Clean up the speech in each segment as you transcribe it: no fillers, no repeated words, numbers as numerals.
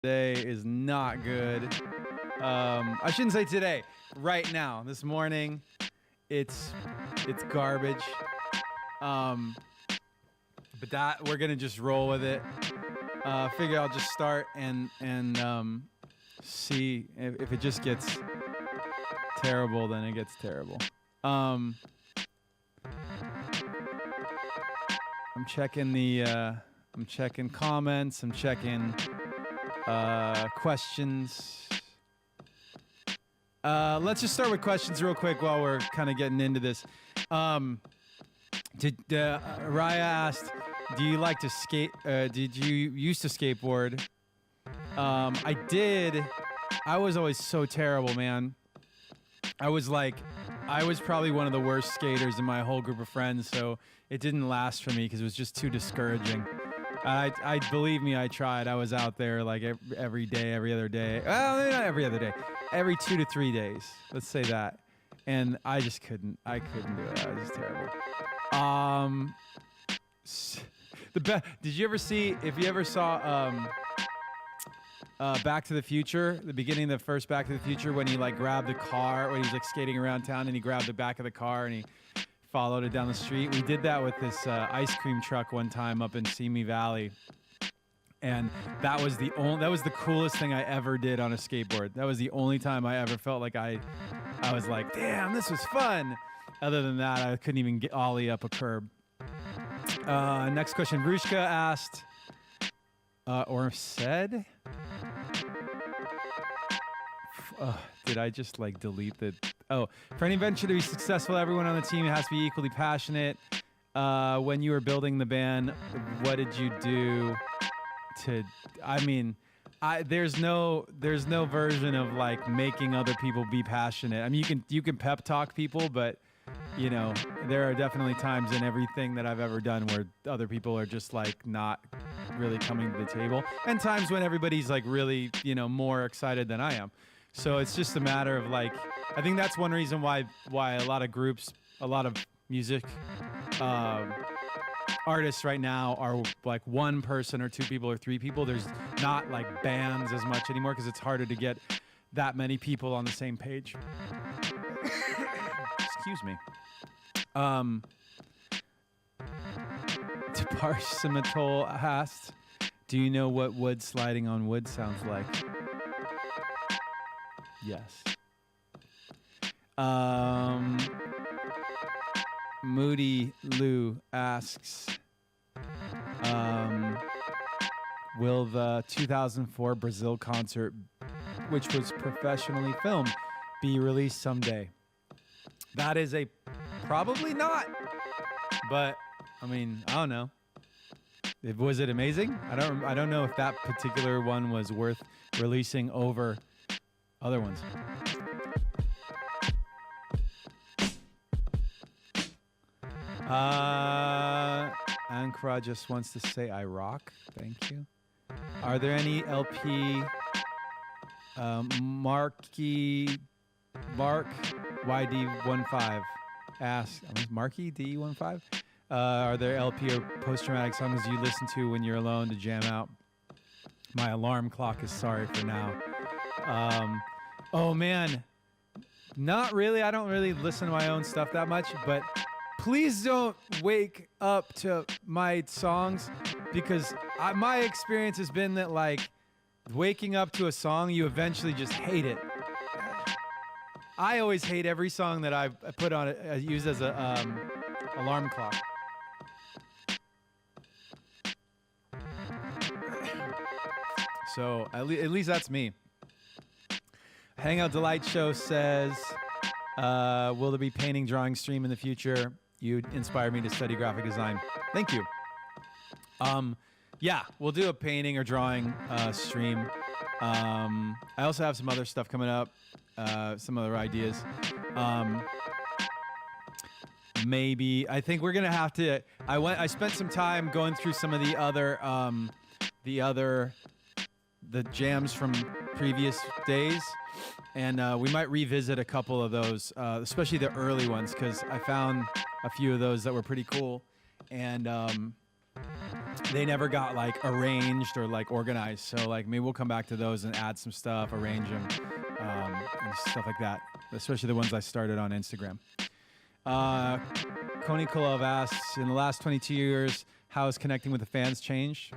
Today is not good. I shouldn't say today. Right now, this morning, it's garbage. But that we're gonna just roll with it. Figure I'll just start and see if it just gets terrible. Then it gets terrible. I'm checking I'm checking comments. I'm checking questions. Let's just start with questions real quick while we're kind of getting into this. Raya asked, do you like to skate? Did you used to skateboard? I did. I was always so terrible, man. I was probably one of the worst skaters in my whole group of friends, so it didn't last for me because it was just too discouraging. I believe me, I tried. I was out there like every day, every other day. Well, maybe not every other day. Every 2 to 3 days. Let's say that. And I just couldn't. I couldn't do it. I was just terrible. Did you ever see? If you ever saw Back to the Future, the beginning of the first Back to the Future, when he like grabbed the car, when he was like skating around town, and he grabbed the back of the car and he followed it down the street. We did that with this ice cream truck one time up in Simi Valley, and that was the coolest thing I ever did on a skateboard. That was the only time I ever felt like I was like, damn, this was fun. Other than that, I couldn't even get ollie up a curb. Next question, Rushka asked or said, did I just like delete the? Oh, for any venture to be successful, everyone on the team has to be equally passionate. When you were building the band, what did you do to? I mean, there's no version of like making other people be passionate. I mean, you can pep talk people, but you know, there are definitely times in everything that I've ever done where other people are just like not really coming to the table, and times when everybody's like really, you know, more excited than I am. So it's just a matter of like, I think that's one reason why a lot of groups, a lot of music artists right now are like one person or two people or three people. There's not like bands as much anymore because it's harder to get that many people on the same page. Excuse me. Taparsimatol asked, do you know what wood sliding on wood sounds like? Yes. Moody Lou asks, will the 2004 Brazil concert, which was professionally filmed, be released someday? That is a probably not, but I mean, I don't know. Was it amazing? I don't know if that particular one was worth releasing over other ones. Ankara just wants to say I rock. Thank you. Are there any LP Mark YD15 asks, Marky D15? Are there LP or post-traumatic songs you listen to when you're alone to jam out? My alarm clock is sorry for now. Oh man, not really. I don't really listen to my own stuff that much, but please don't wake up to my songs, because my experience has been that like waking up to a song, you eventually just hate it. I always hate every song that I put on it, use as a alarm clock. So at least that's me. Hangout Delight Show says, will there be painting, drawing stream in the future? You inspired me to study graphic design. Thank you. Yeah, we'll do a painting or drawing stream. I also have some other stuff coming up, some other ideas. Maybe, I think we're gonna have to, I spent some time going through some of the jams from previous days, and we might revisit a couple of those, especially the early ones, because I found a few of those that were pretty cool, and they never got like arranged or like organized. So like maybe we'll come back to those and add some stuff, arrange them, and stuff like that. Especially the ones I started on Instagram. Coney Kolov asks, in the last 22 years, how has connecting with the fans changed?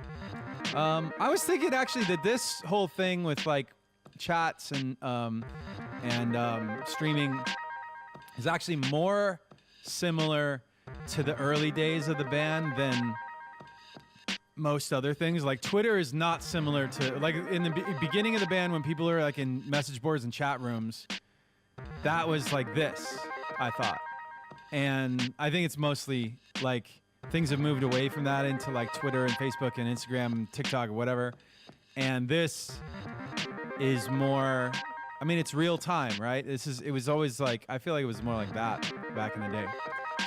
I was thinking actually that this whole thing with like chats and streaming is actually more similar to the early days of the band than most other things. Like Twitter is not similar to like in the beginning of the band when people are like in message boards and chat rooms. That was like this, I thought. And I think it's mostly like things have moved away from that into like Twitter and Facebook and Instagram and TikTok or whatever. And this is more, I mean, it's real time, right? It was always like, I feel like it was more like that back in the day.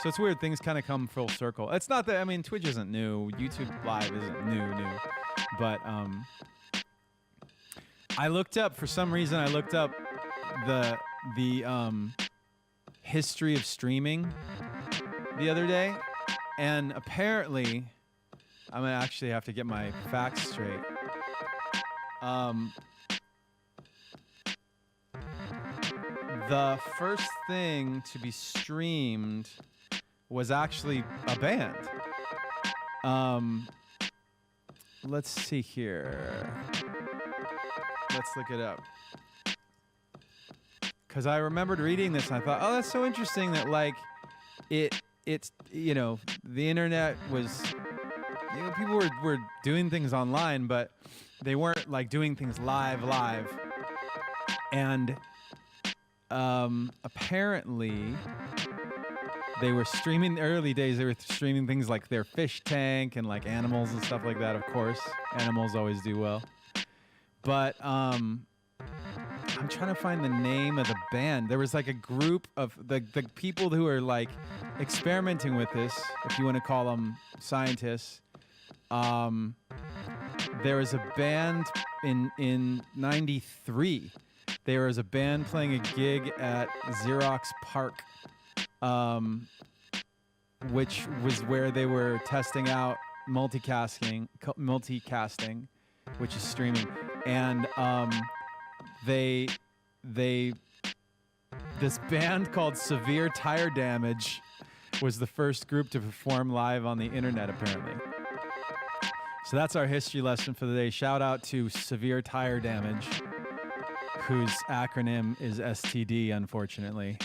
So it's weird, things kind of come full circle. It's not that, I mean, Twitch isn't new, YouTube Live isn't new. But I looked up, for some reason, I looked up the history of streaming the other day, and apparently, I'm gonna actually have to get my facts straight. The first thing to be streamed was actually a band. Let's see here. Let's look it up. Because I remembered reading this and I thought, oh, that's so interesting that like it's you know, the internet was, you know, people were doing things online, but they weren't like doing things live. And apparently they were streaming, the early days, they were streaming things like their fish tank and like animals and stuff like that, of course. Animals always do well. But I'm trying to find the name of the band. There was like a group of the people who are like experimenting with this, if you want to call them scientists. There was a band in '93. There was a band playing a gig at Xerox Park, which was where they were testing out multicasting, which is streaming, and this band called Severe Tire Damage was the first group to perform live on the internet, apparently. So that's our history lesson for the day. Shout out to Severe Tire Damage, whose acronym is STD, unfortunately.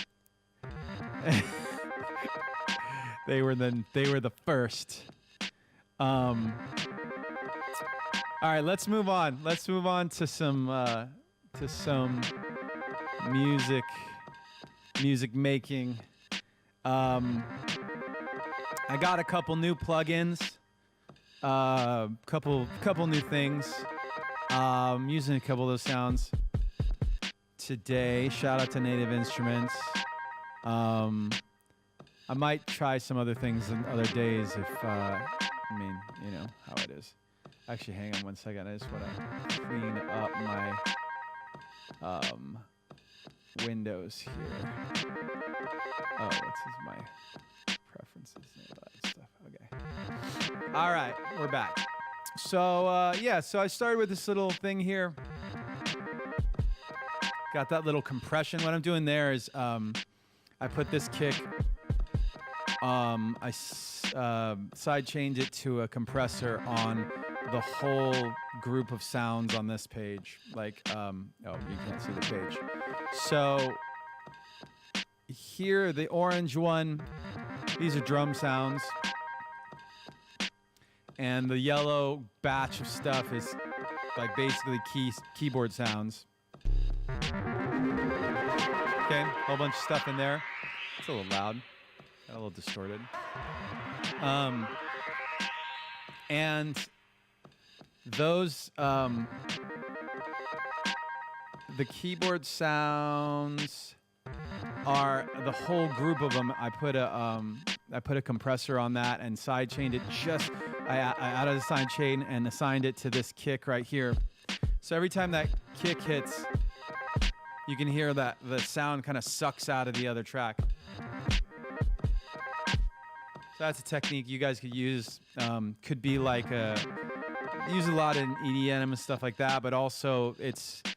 They were the first. All right, let's move on. Let's move on to some music making. I got a couple new plugins, couple new things. Using a couple of those sounds today. Shout out to Native Instruments. I might try some other things in other days if, I mean, you know how it is. Actually, hang on one second. I just want to clean up my windows here. Oh, this is my preferences and all that stuff. Okay. All right, we're back. So, yeah, so I started with this little thing here. Got that little compression. What I'm doing there is I put this kick, I side chained it to a compressor on the whole group of sounds on this page. Like, oh, you can't see the page. So here, the orange one, these are drum sounds. And the yellow batch of stuff is like basically keyboard sounds. Okay, a whole bunch of stuff in there. It's a little loud, got a little distorted. And those, the keyboard sounds are the whole group of them. I put a compressor on that and side chained it just. I added a side chain and assigned it to this kick right here. So every time that kick hits, you can hear that the sound kind of sucks out of the other track. Does that's a technique you guys could use. Could be like use a lot in EDM and stuff like that, but also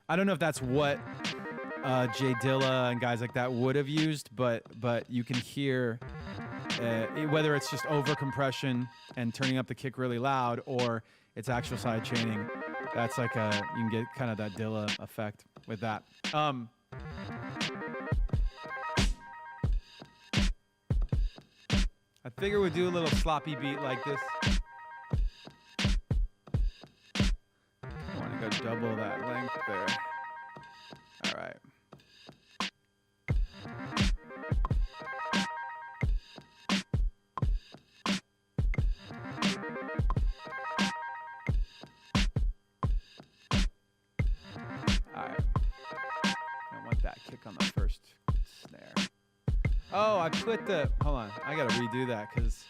I don't know if that's what Jay Dilla and guys like that would have used, but you can hear whether it's just over compression and turning up the kick really loud, or it's actual side chaining. That's like you can get kind of that Dilla effect with that. I figure we'll do a little sloppy beat like this. I want to go double that length there. All right. On the first snare. Oh, I put hold on, I gotta redo that because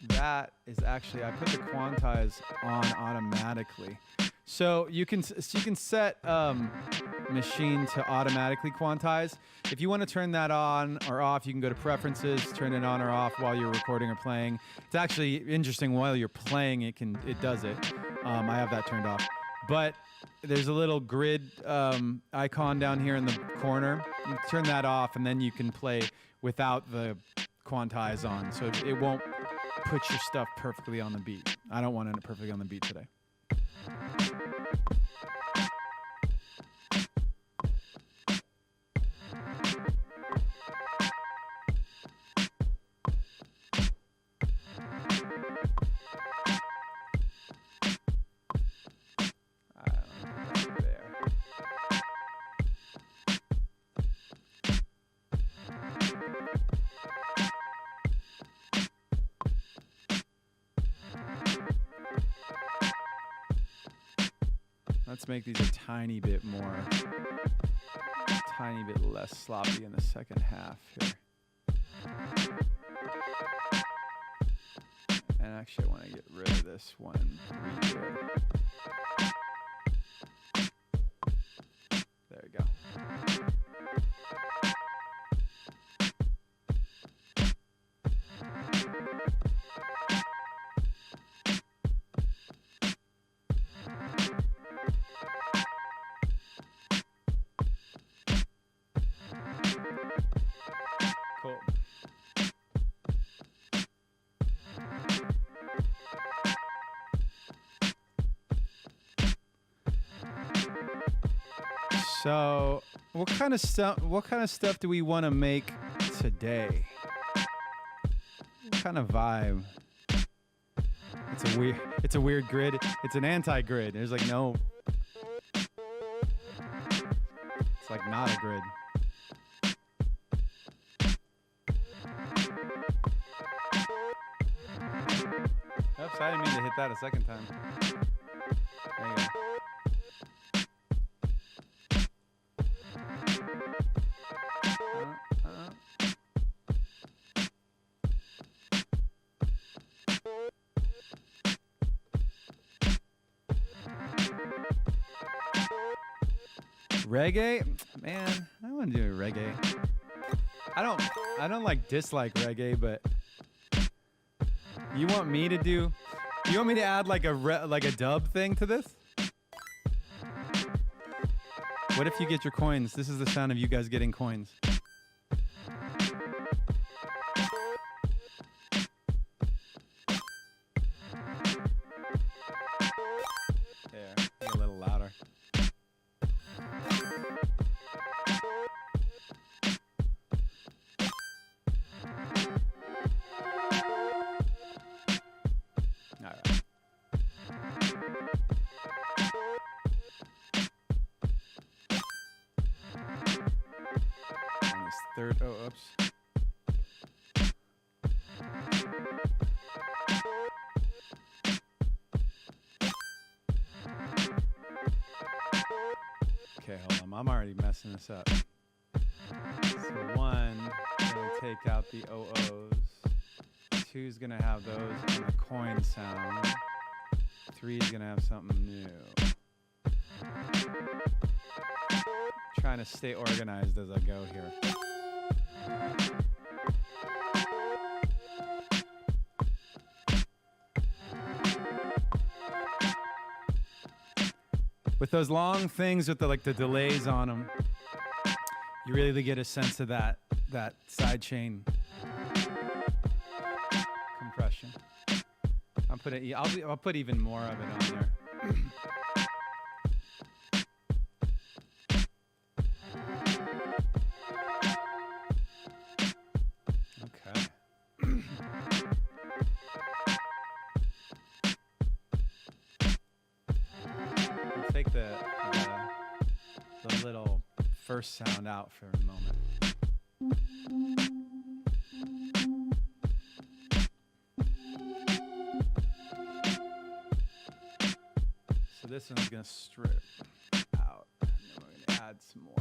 that is actually, I put the quantize on automatically. So you can set machine to automatically quantize. If you want to turn that on or off, you can go to preferences, turn it on or off while you're recording or playing. It's actually interesting, while you're playing, it does it. I have that turned off. But there's a little grid icon down here in the corner. You turn that off, and then you can play without the quantize on. So it won't put your stuff perfectly on the beat. I don't want it perfectly on the beat today. Let's make these a tiny bit less sloppy in the second half here. And actually, I want to get rid of this one and redo it. There we go. So, what kind of stuff do we want to make today? What kind of vibe? It's a weird grid. It's an anti-grid. There's like no. It's like not a grid. Oops, I didn't mean to hit that a second time. There you go. Reggae? Man, I want to do reggae. I don't like dislike reggae, but you want me to add like a dub thing to this? What if you get your coins? This is the sound of you guys getting coins. There, a little louder. Oops. Okay, hold on. I'm already messing this up. So 1, gonna take out the OOs. 2's gonna have those and the coin sound. 3's gonna have something new. Trying to stay organized as I go here. those long things with the like the delays on them, you really get a sense of that sidechain compression. I'll put even more of it on there. Take the little first sound out for a moment. So this one's gonna strip out, and then we're gonna add some more.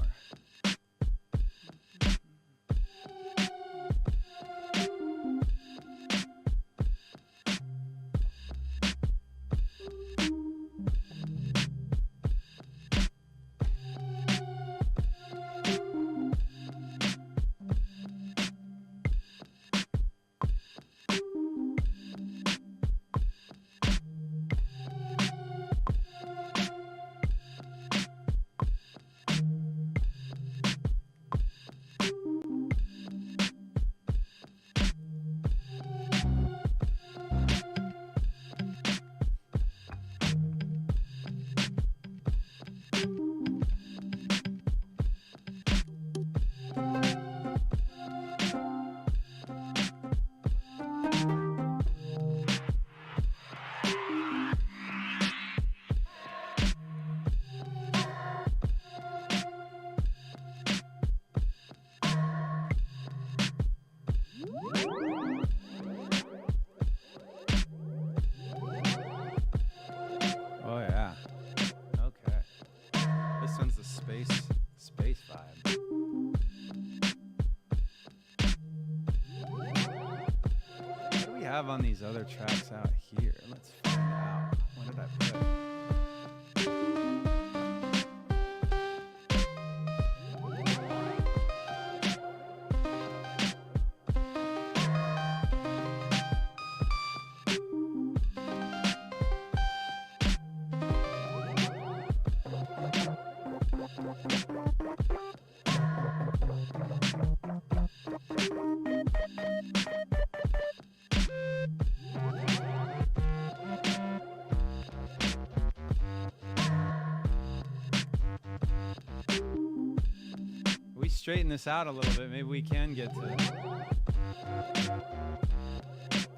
On these other tracks out here, let's find out. What did I put? Straighten this out a little bit. Maybe we can get to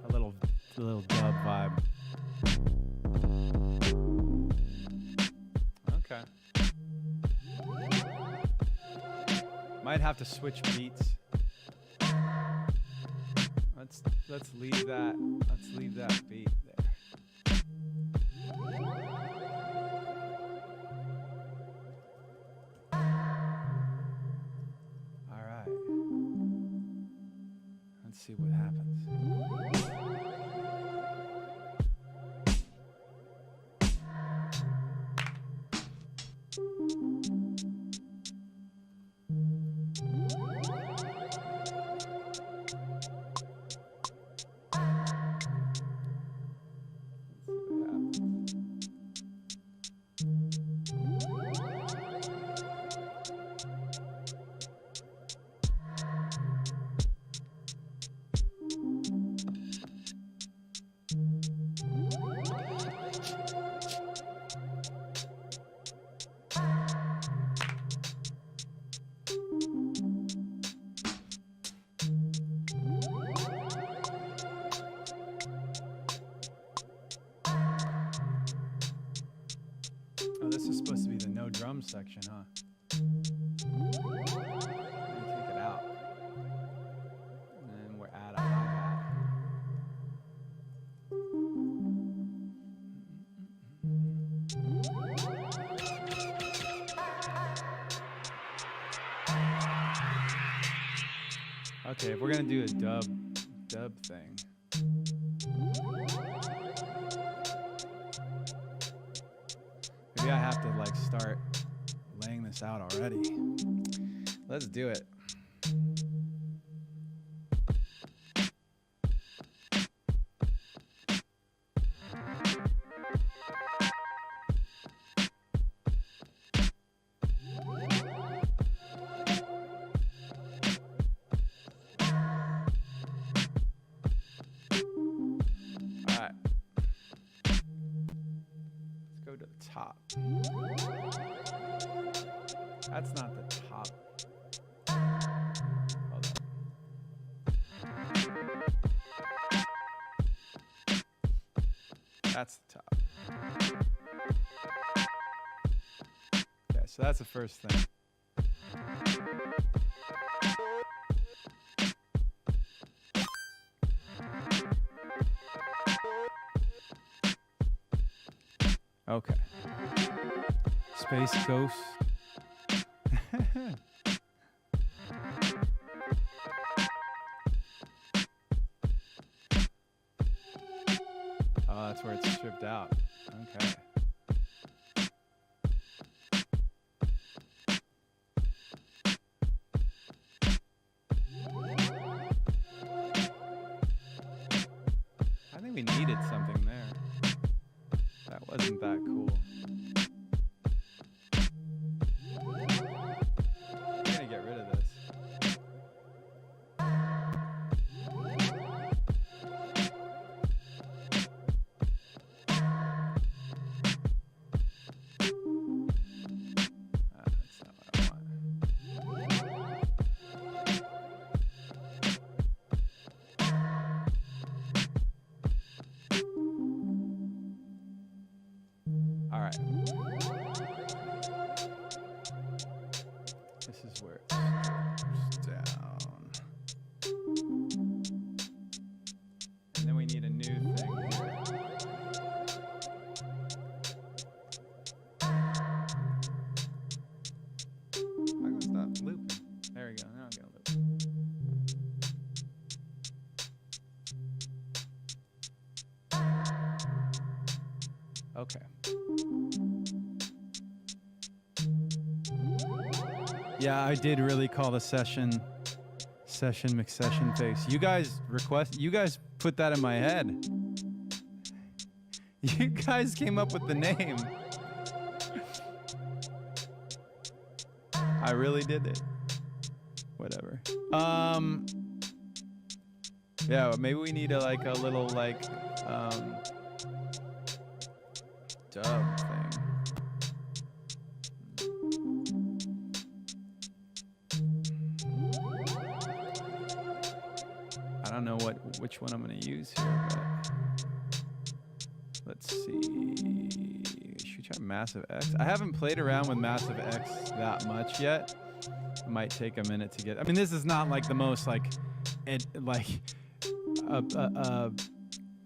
a little dub vibe. Okay. Might have to switch beats. Let's leave that. Let's leave that beat there. See what happens. Section, huh? Take it out. And then we're at a hi-hat. Okay, if we're gonna do a dub thing. Maybe I have to like start laying this out already. Let's do it. That's not the top. Hold on. That's the top. Okay, so that's the first thing. Okay. Space Ghost. Oh, that's where it's stripped out. Okay. I think we needed something there. That wasn't that cool. I'm gonna get rid of this. That's not what I want. All right. This is where it strips down. And then we need a new thing here. I'm gonna stop looping. There we go. Now I'm gonna loop. Okay. Yeah, I did really call the session McSessionface. You guys put that in my head. You guys came up with the name. I really did it. Whatever. Yeah, maybe we need a little dub thing. I don't know which one I'm gonna use here, but let's see. Should we try Massive X? I haven't played around with Massive X that much yet. It might take a minute to get. I mean, this is not like the most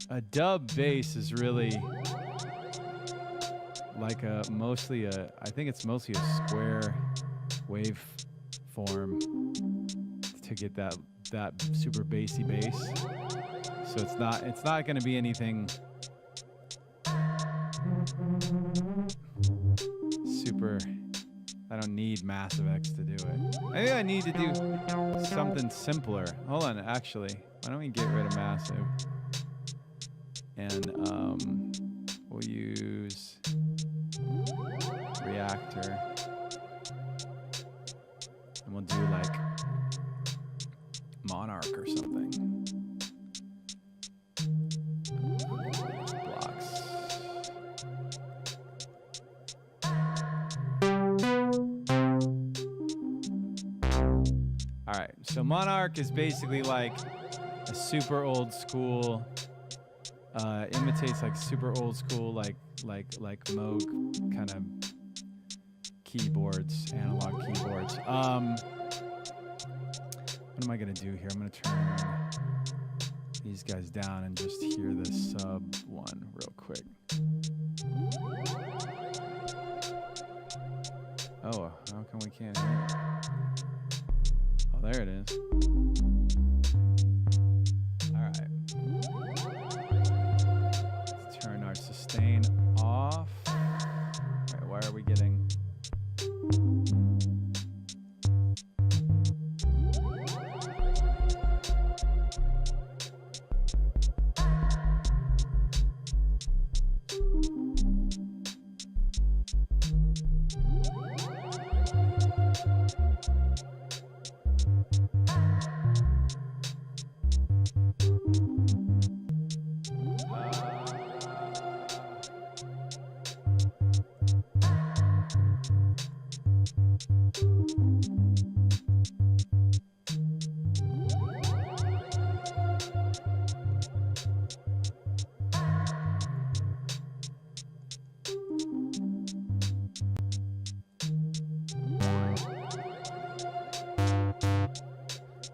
a dub bass is really like I think it's mostly a square wave form to get that super bassy bass. So it's not going to be anything super. I don't need Massive X to do it. Maybe I need to do something simpler. Hold on, actually, why don't we get rid of Massive and we'll use Reactor, and we'll do like Monarch or something. Blocks. All right, so Monarch is basically like a super old school, imitates like super old school, like Moog kind of keyboards, analog keyboards. What am I gonna do here? I'm gonna turn these guys down and just hear the sub one real quick. Oh, how come we can't hear it? Oh, there it is. All right. Let's turn our sustain off. All right, why are we getting...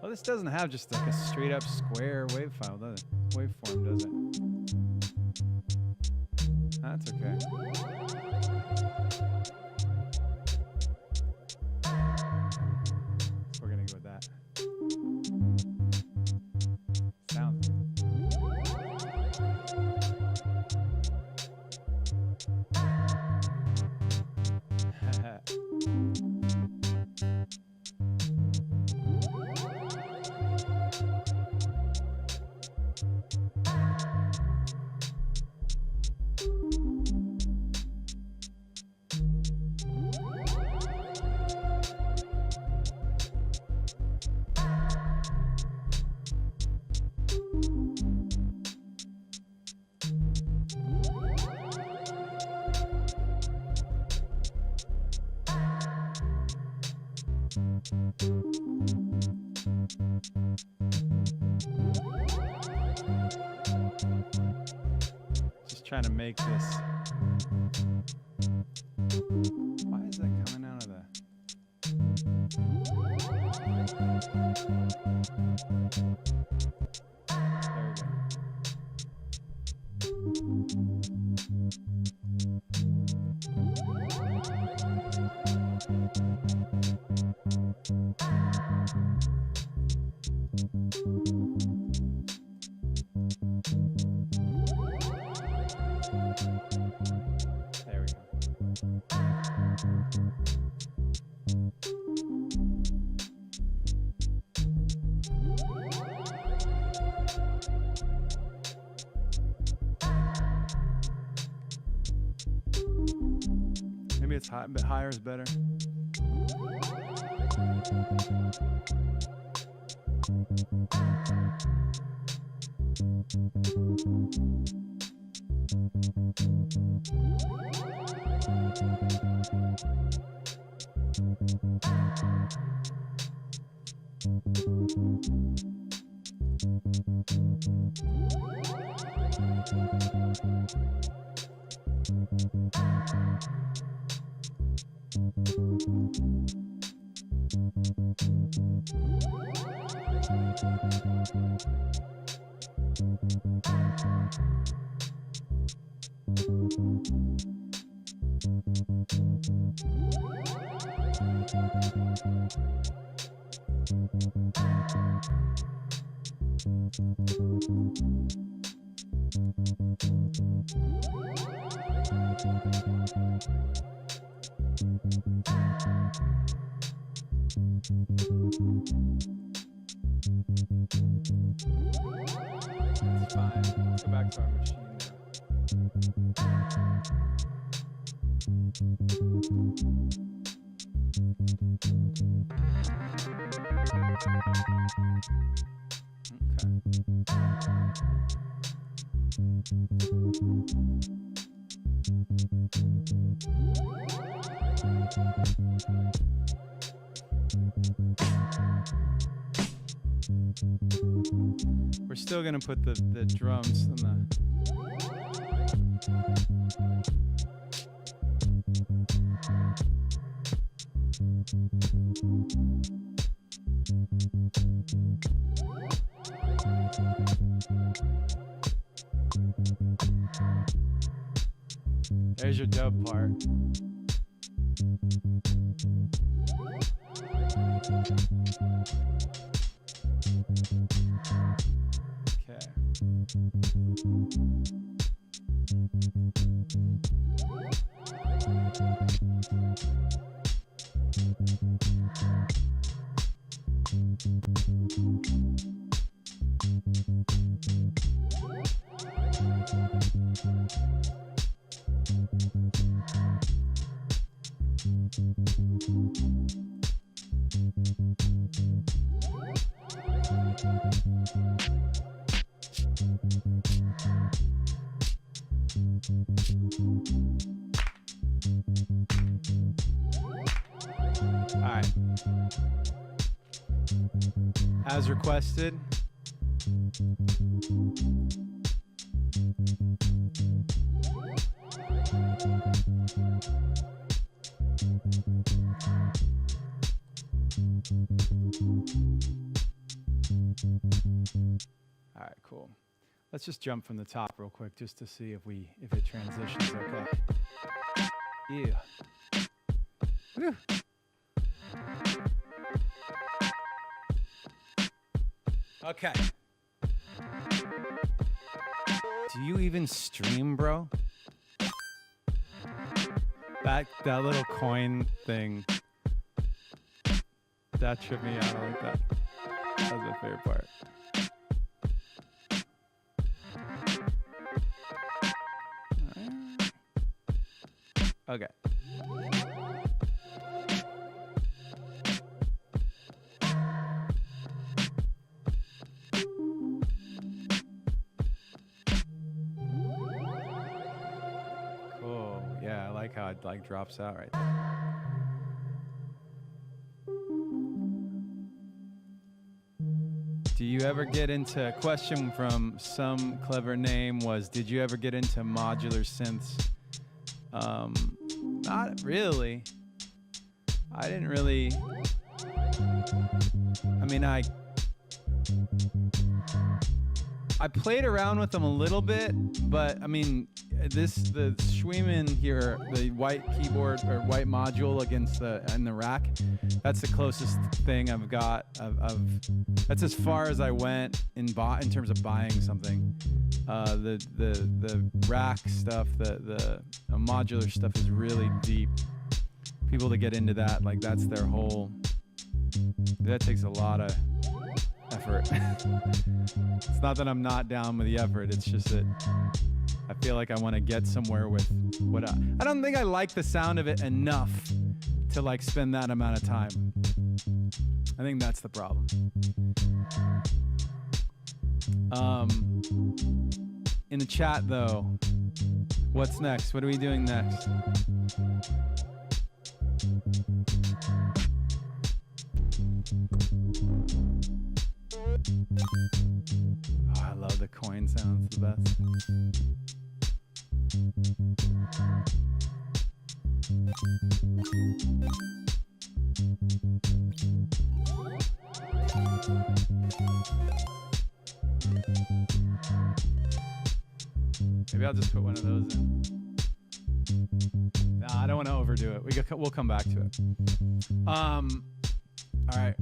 Well, this doesn't have just like a straight up square wave file, does it? Waveform, does it? That's okay. We're gonna go with that. Sounds good. Just trying to make this. Why is that coming out of the? There we go. There we go. Maybe it's high, a bit higher is better. That's fine. Let's go back to our machine We're still gonna put the drums in the. There's your dub part. Okay. All right. As requested. All right, cool. Let's just jump from the top real quick just to see if it transitions okay. Yeah. Whew. Okay. Do you even stream, bro? That little coin thing. That tripped me out. I like that. That was my favorite part. Okay. Cool. Yeah, I like how it like drops out right there. Do you ever get into, a question from some clever name was, did you ever get into modular synths? Not really. I didn't really, I mean, I played around with them a little bit, but I mean, the Schwiemann here, the white keyboard or white module against in the rack, that's the closest thing I've got that's as far as I went in terms of buying something. The rack stuff, the modular stuff is really deep. People that get into that, like that's their whole, that takes a lot of effort. It's not that I'm not down with the effort, it's just that I feel like I want to get somewhere with what I don't think I like the sound of it enough to like spend that amount of time. I think that's the problem. In the chat though, what's next? What are we doing next? Oh, I love the coin sounds, the best. Maybe I'll just put one of those in. Nah, I don't want to overdo it. We'll come back to it. All right.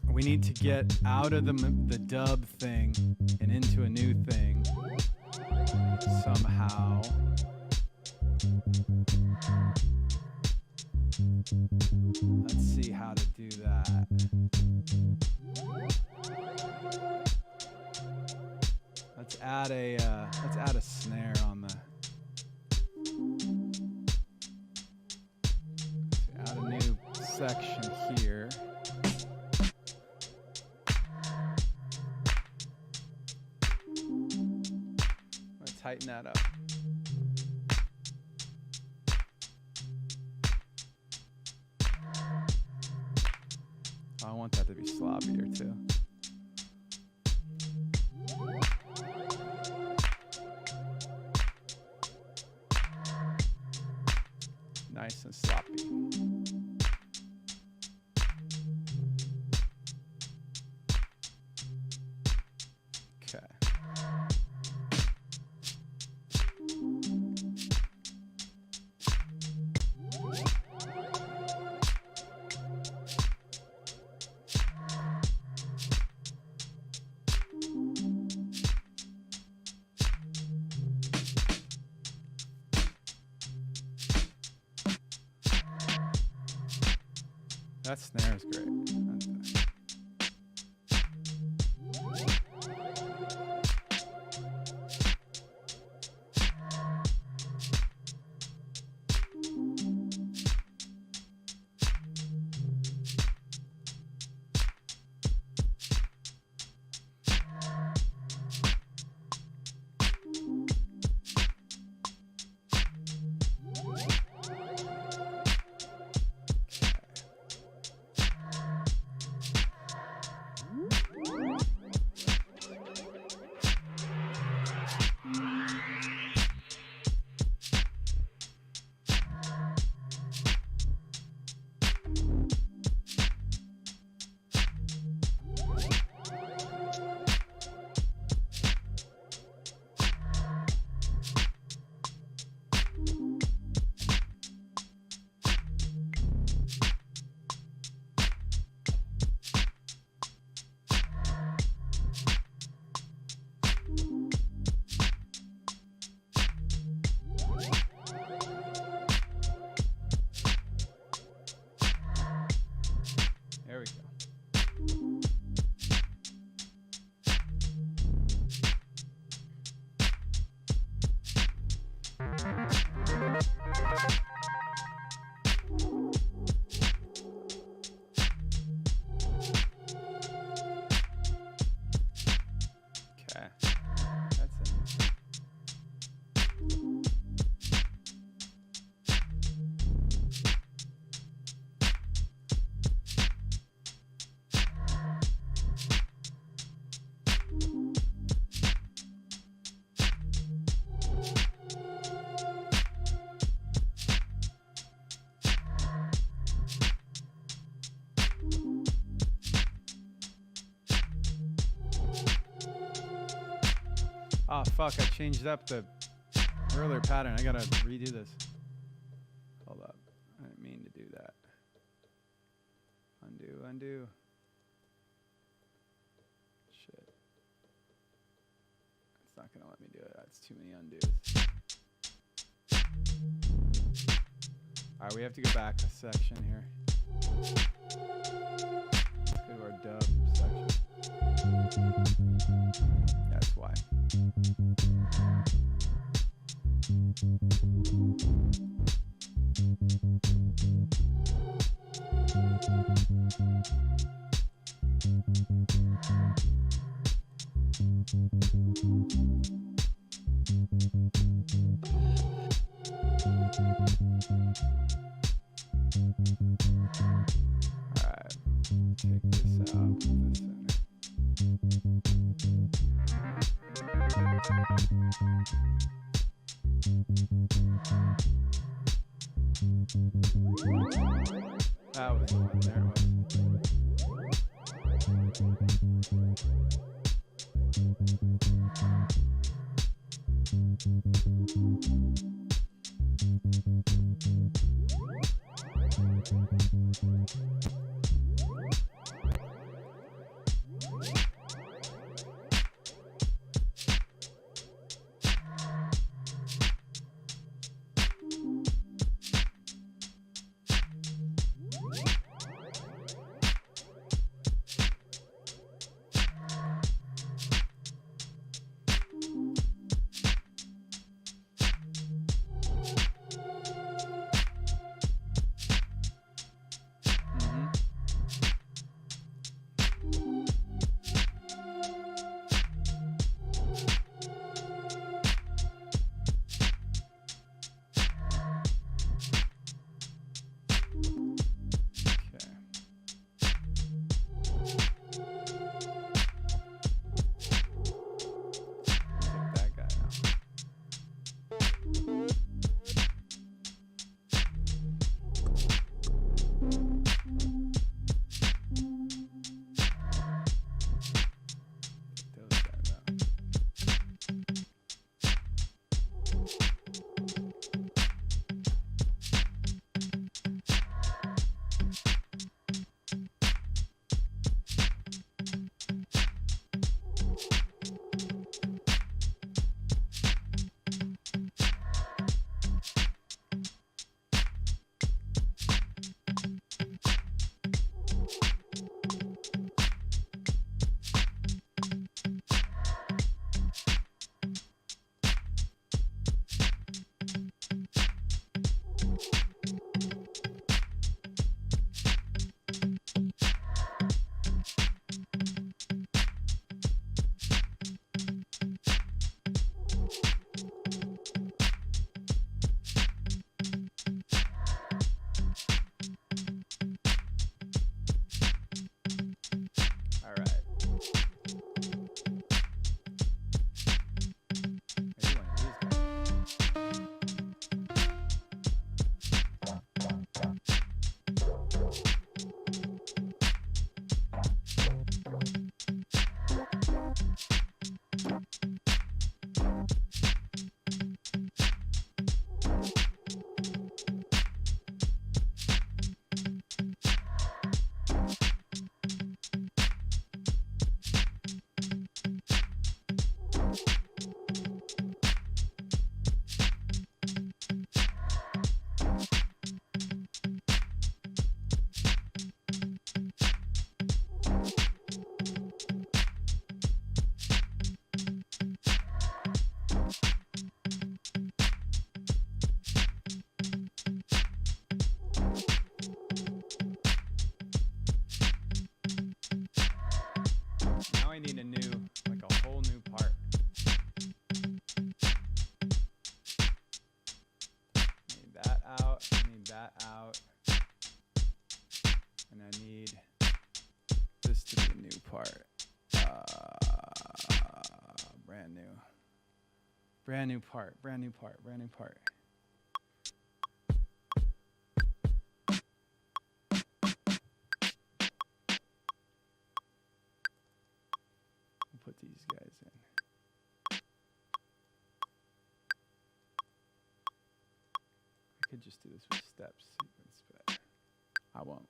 We need to get out of the dub thing and into a new thing somehow. Let's see how to do that. Let's add a snare on the. Let's add a new section here. Tighten that up. I want that to be sloppier too. Nice and sloppy. Okay. That snare is great. Oh, fuck, I changed up the earlier pattern. I gotta redo this. Hold up. I didn't mean to do that. Undo, undo. Shit. It's not gonna let me do it. That's too many undos. Alright, we have to go back a section here. Let's go to our dub section. That's why. Alright, take this out, put this in. That was the one, there it was. Brand new part, brand new part, brand new part. We'll put these guys in. could just do this with steps sequence, but I won't.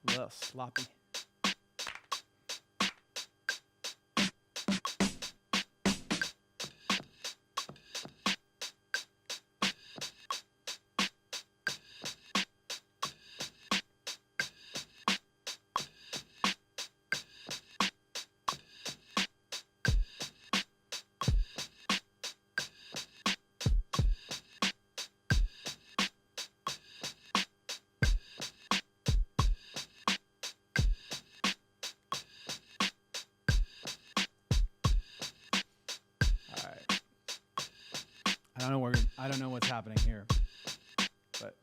A little sloppy. I don't know what's happening here, but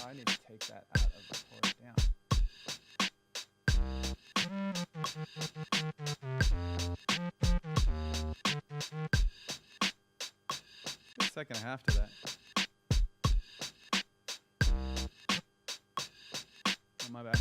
I need to take that out of the pull it down. A second and a half to that. Oh, my bad.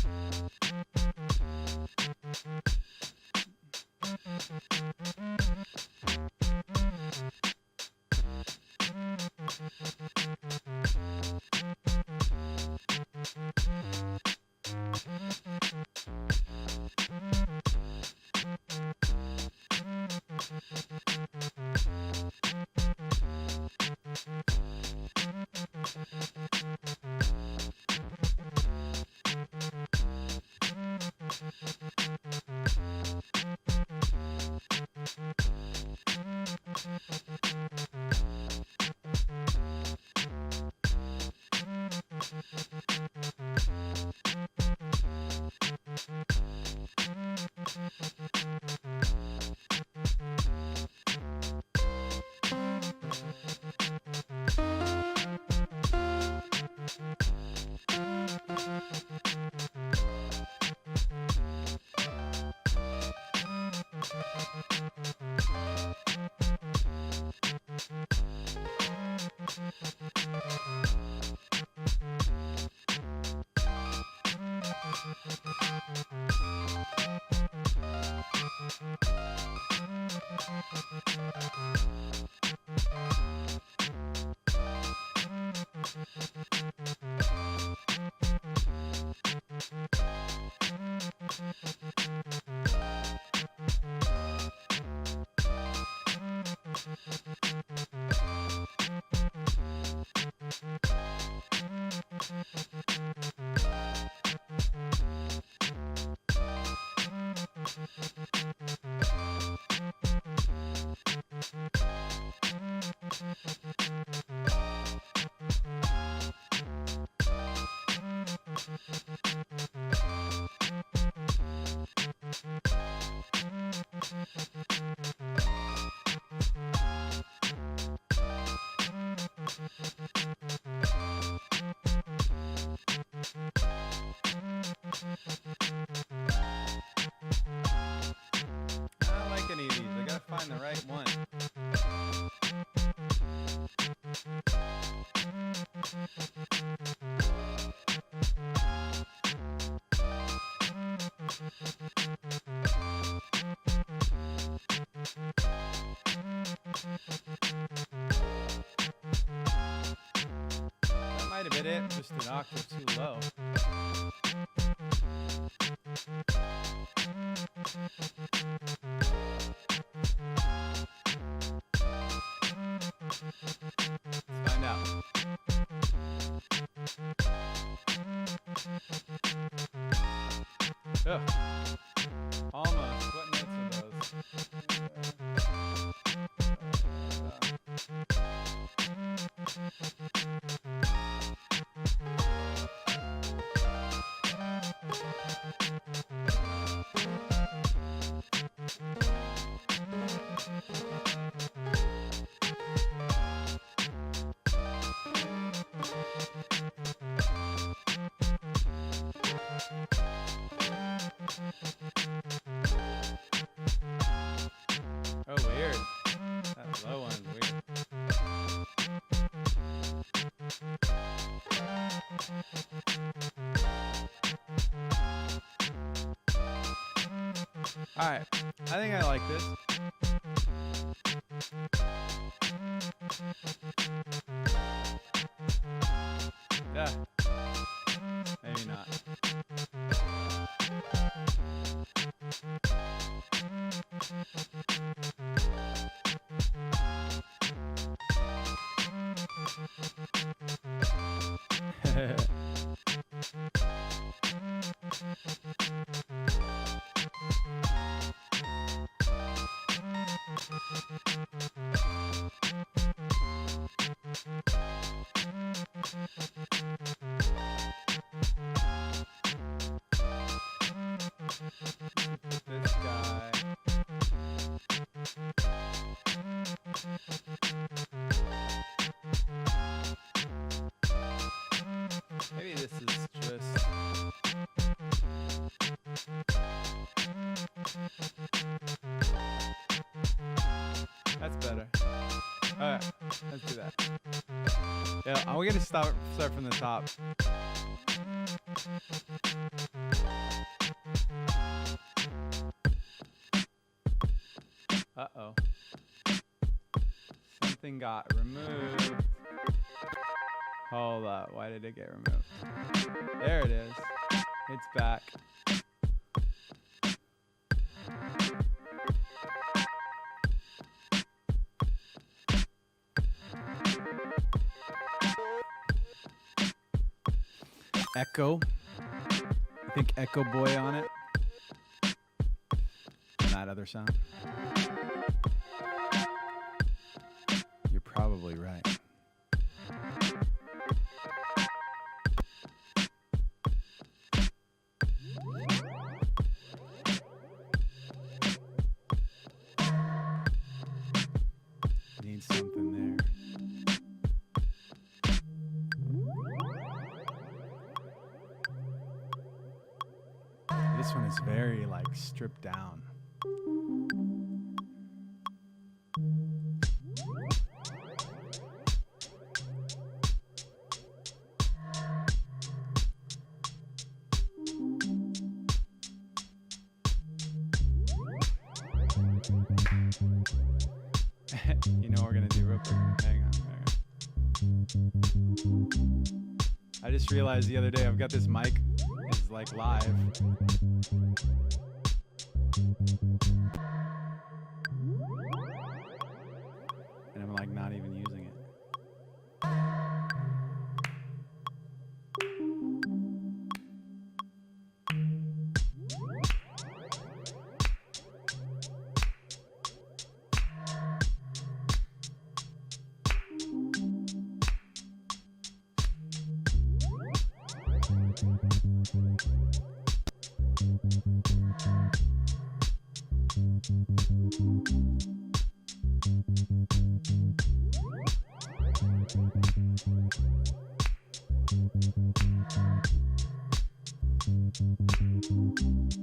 I don't like any of these. I gotta find the right one. That might have been it, just an octave too low. Let's find out. Oh. Almost. What notes are those? Oh, weird. That low one is weird. Alright, I think I like this. Yeah. Maybe not. This guy. Maybe this is just. That's better. Alright, let's do that. Yeah, we're gonna start from the top. Uh-oh. Something got removed. Hold up, why did it get removed? There it is. It's back. Echo. I think Echo Boy on it. And that other sound. You're probably right. Need something there. This one is very like stripped down. You know what we're gonna do real quick. Hang on. I just realized the other day I've got this mic. It's like live. And I'm like not even using it.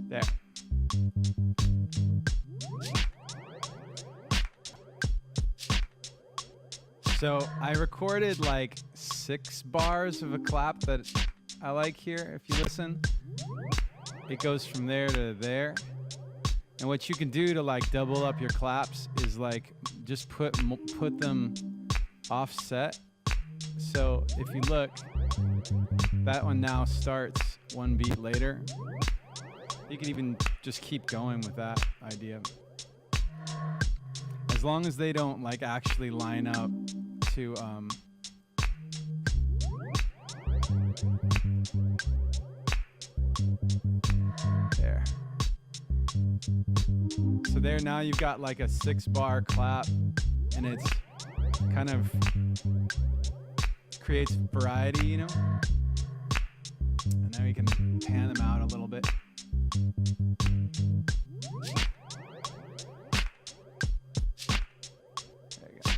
There. So I recorded like 6 bars of a clap that I like here. If you listen, it goes from there to there. And what you can do to like double up your claps is like just put them offset. So if you look, that one now starts 1 beat later. You can even just keep going with that idea. As long as they don't like actually line up to there. So there, now you've got like a 6-bar clap, and it's kind of creates variety, you know? And then we can pan them out a little bit. There you go.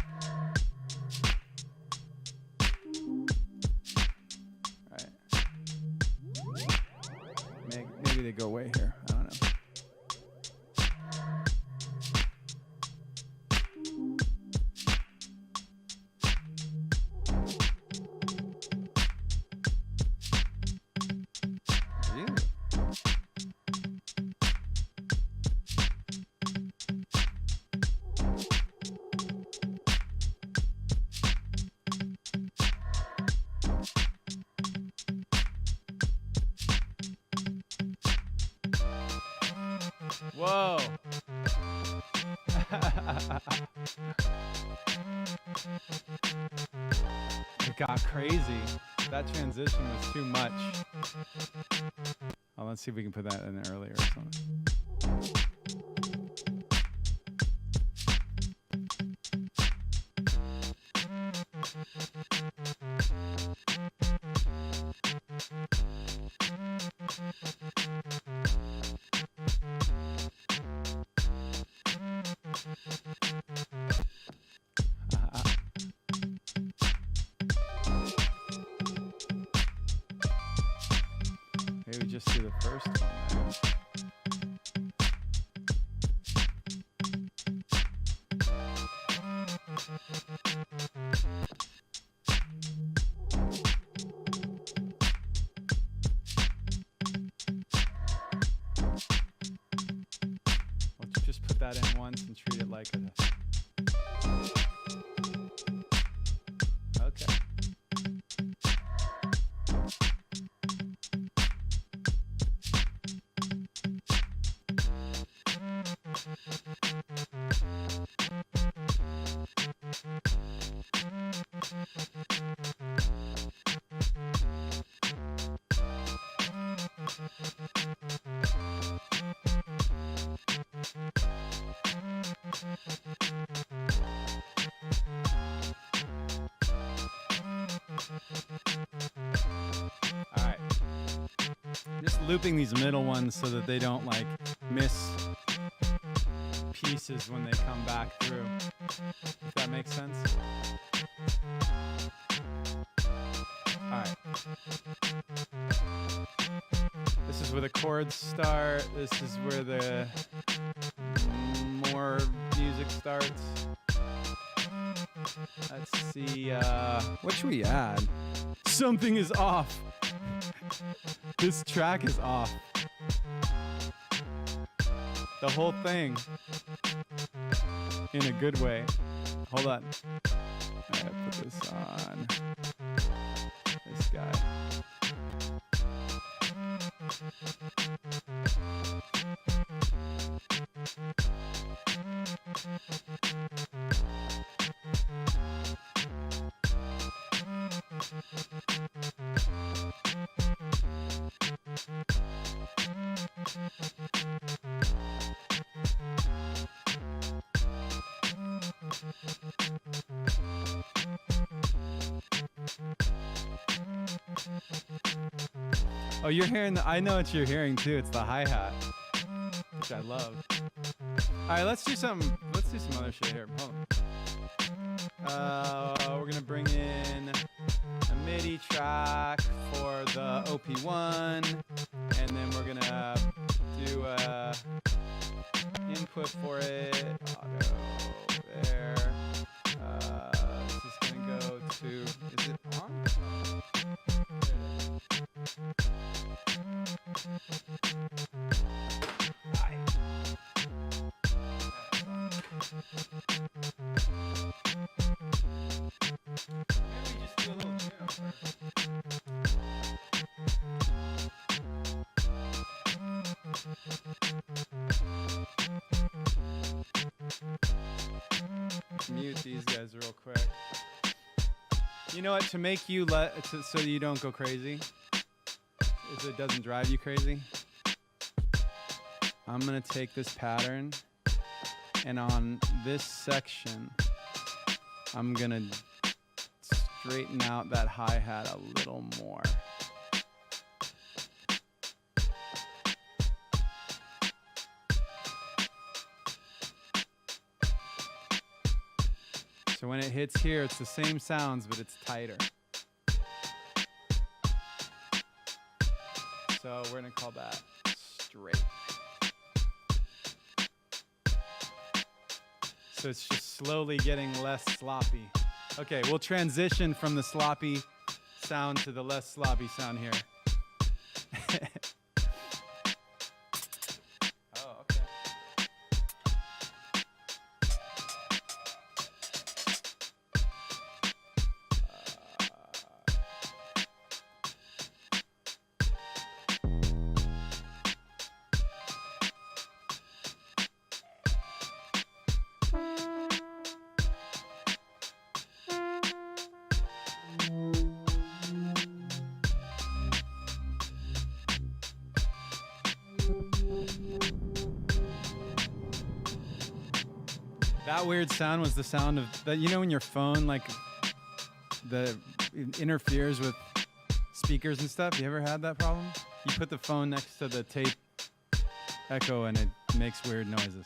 All right. Maybe they go away here. I don't know. Whoa. It got crazy. That transition was too much. Oh, let's see if we can put that in earlier or something. Maybe just do the first one there. Let's just put that in once and treat it like a... Okay. All right. Just looping these middle ones so that they don't like miss pieces when they come back through. If that makes sense. All right. This is where the chords start. This is where the more music starts. Let's see, what should we add? Something is off. This track is off. The whole thing. In a good way. Hold on. I gotta put this on. This guy. Oh, you're hearing the, I know what you're hearing too. It's the hi-hat, which I love. All right, let's do some other shit here. Hold on. We're gonna bring in a MIDI track for the OP1, and then we're gonna do a input for it. Auto there. This is gonna go to, is it on? Mute these guys real quick. You know what? To make you so you don't go crazy, so it doesn't drive you crazy, I'm gonna take this pattern, and on this section, I'm gonna straighten out that hi-hat a little more. So when it hits here, it's the same sounds, but it's tighter. So we're gonna call that straight. So it's just slowly getting less sloppy. Okay, we'll transition from the sloppy sound to the less sloppy sound here. Oh, okay. That weird sound was the sound of that. You know when your phone it interferes with speakers and stuff. You ever had that problem? You put the phone next to the tape echo and it makes weird noises.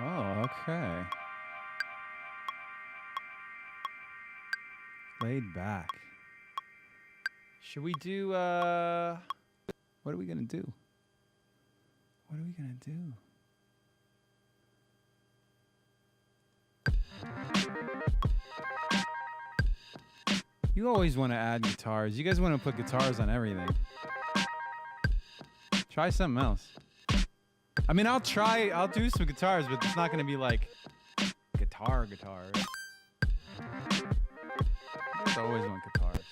Oh, okay. Laid back. Should we do, what are we gonna do? What are we gonna do? You always want to add guitars. You guys want to put guitars on everything. Try something else. I mean, I'll do some guitars, but it's not going to be like guitars. You guys always want guitars.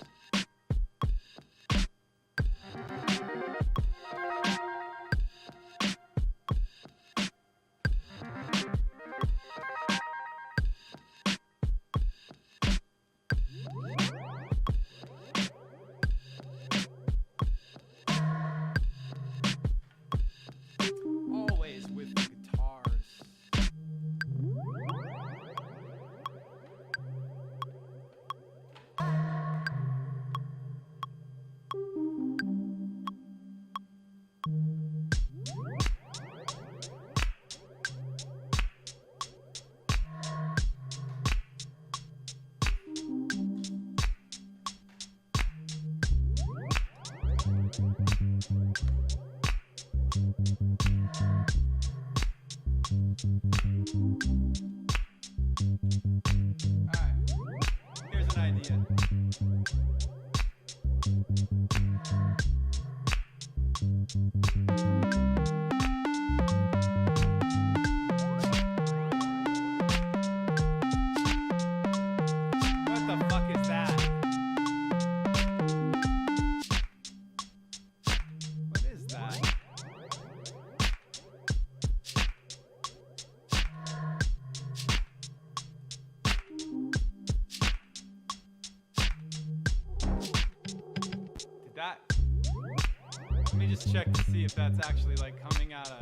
Let me just check to see if that's actually like coming out of.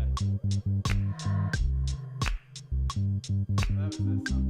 That was this song.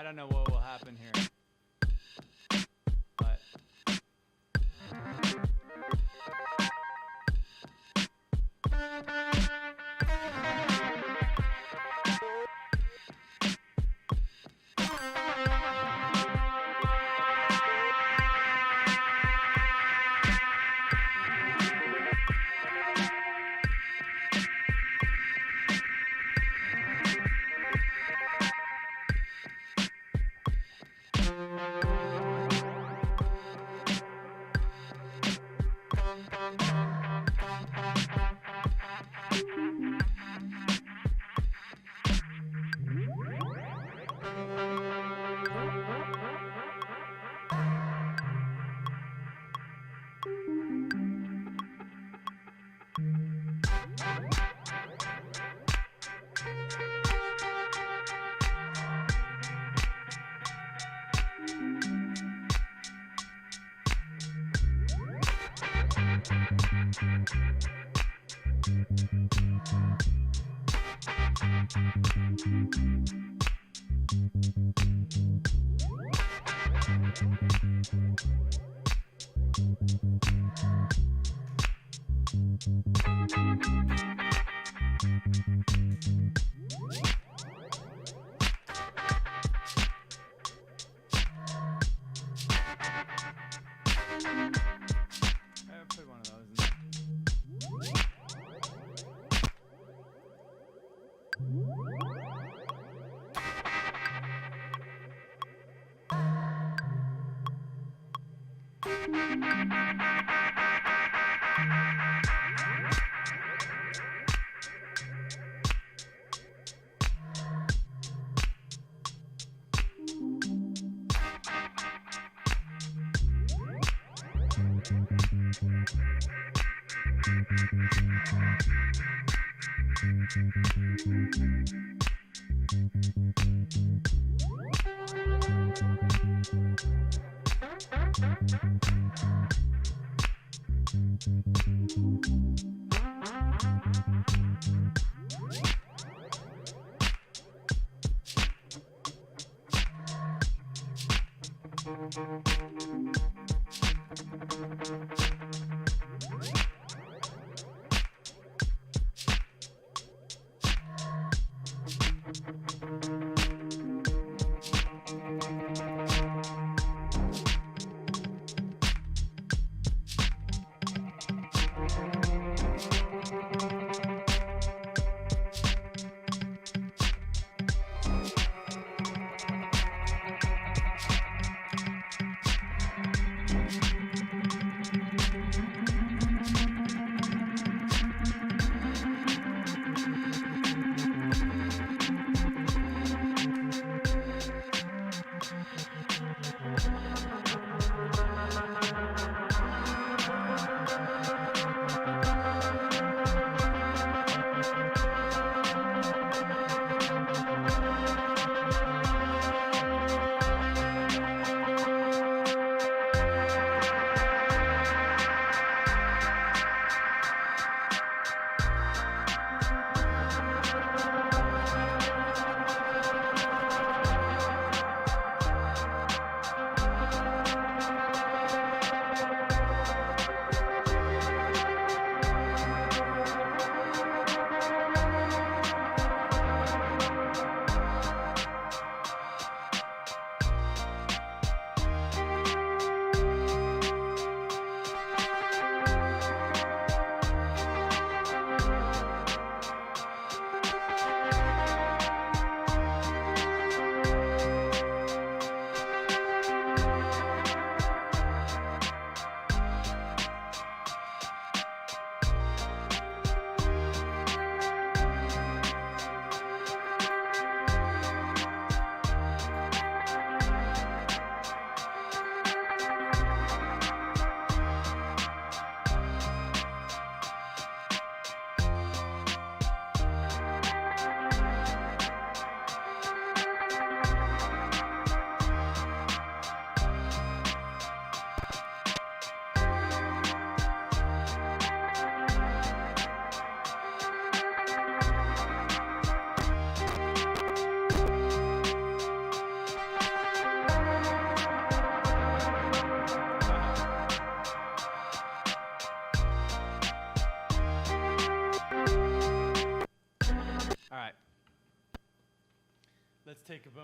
don't know what will happen here. But put one of those in there.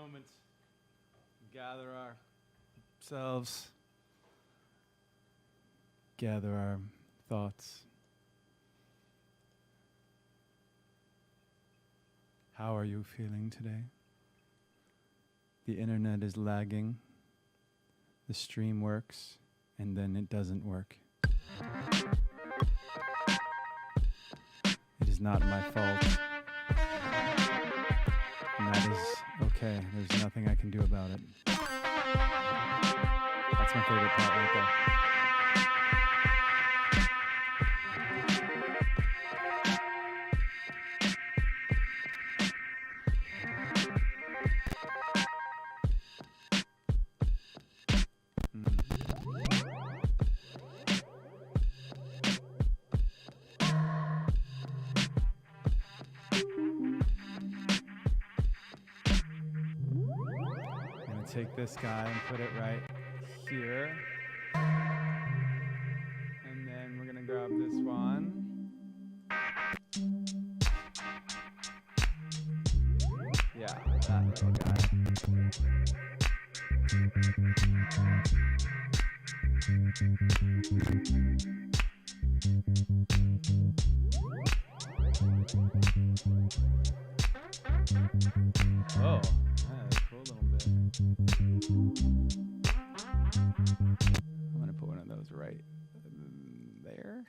moment. Gather ourselves. Gather our thoughts. How are you feeling today? The internet is lagging. The stream works, and then it doesn't work. It is not my fault. And that is okay. There's nothing I can do about it. That's my favorite part right there. Take this guy and put it right here. And then we're gonna grab this one. Yeah, that little guy. Oh, that's cool little bit. I'm gonna put one of those right there.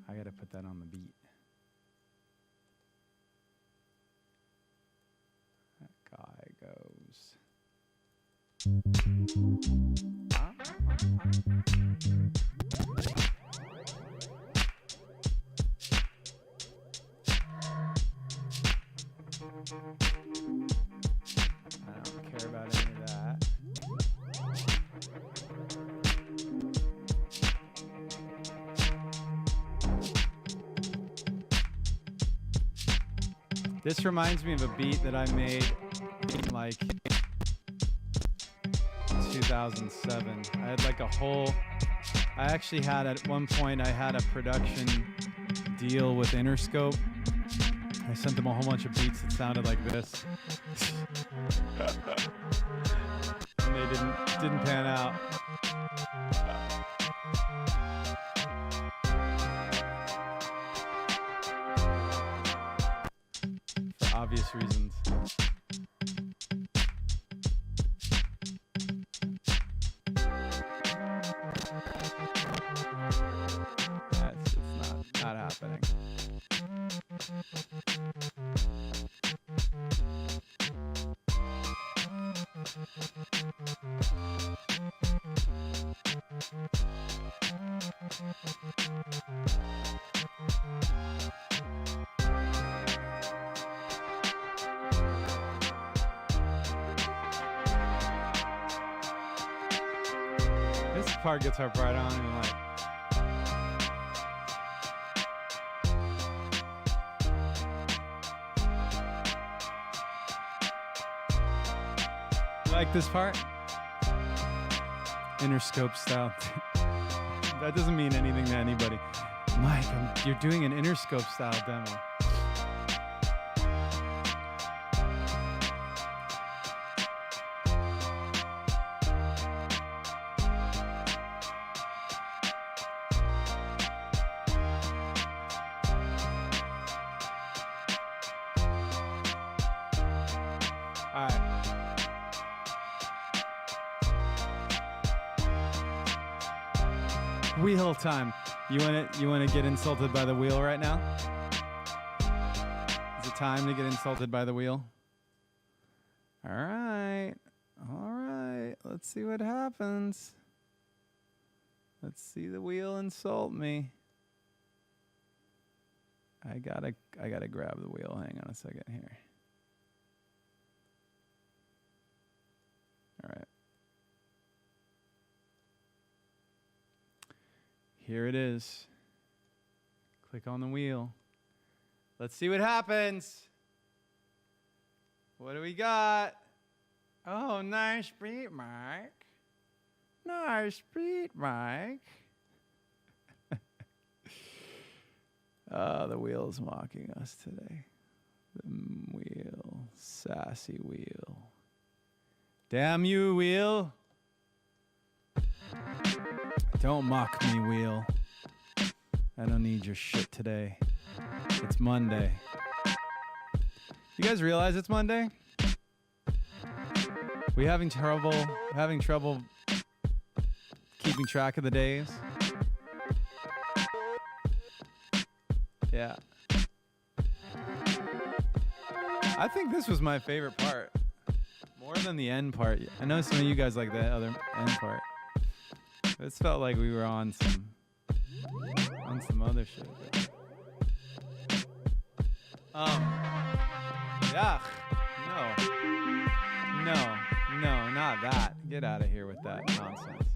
I gotta put that on the beat. That guy goes. I don't care about any of that. This reminds me of a beat that I made in like 2007. I had like a whole, I actually had at one point, I had a production deal with Interscope. I sent them a whole bunch of beats that sounded like this. And they didn't pan out. For obvious reasons. That's just not happening. This part guitar part, I don't even like. You like this part? Interscope style. That doesn't mean anything to anybody. Mike, you're doing an Interscope style demo. Wheel time. You wanna get insulted by the wheel right now? Is it time to get insulted by the wheel? All right. Let's see what happens. Let's see the wheel insult me. I gotta grab the wheel. Hang on a second here. All right. Here it is. Click on the wheel. Let's see what happens. What do we got? Oh, nice beat, Mike. Nice beat, Mike. Oh, the wheel is mocking us today. Wheel. Sassy wheel. Damn you, wheel. Don't mock me, wheel. I don't need your shit today. It's Monday. You guys realize it's Monday? We having trouble keeping track of the days? Yeah. I think this was my favorite part. More than the end part. I know some of you guys like the other end part. This felt like we were on some other shit. Yeah. No, not that. Get out of here with that nonsense.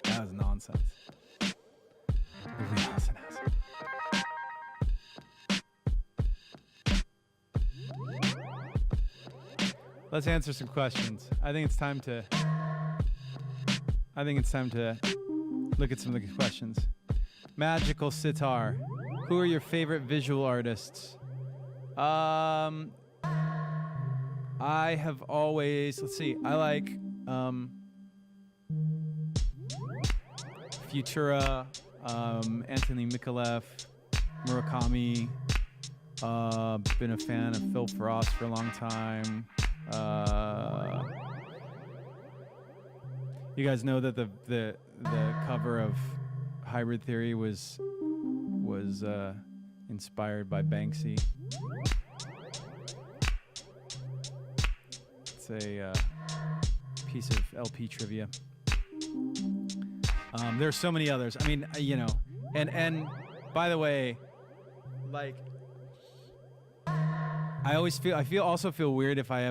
That was nonsense. Let's answer some questions. I think it's time to look at some of the questions. Magical Sitar. Who are your favorite visual artists? I have always, let's see, I like Futura, Anthony Mikulev, Murakami. Been a fan of Phil Frost for a long time. You guys know that the cover of Hybrid Theory was inspired by Banksy. It's a piece of LP trivia. There's so many others. I mean, you know, and by the way, like, I also feel weird if I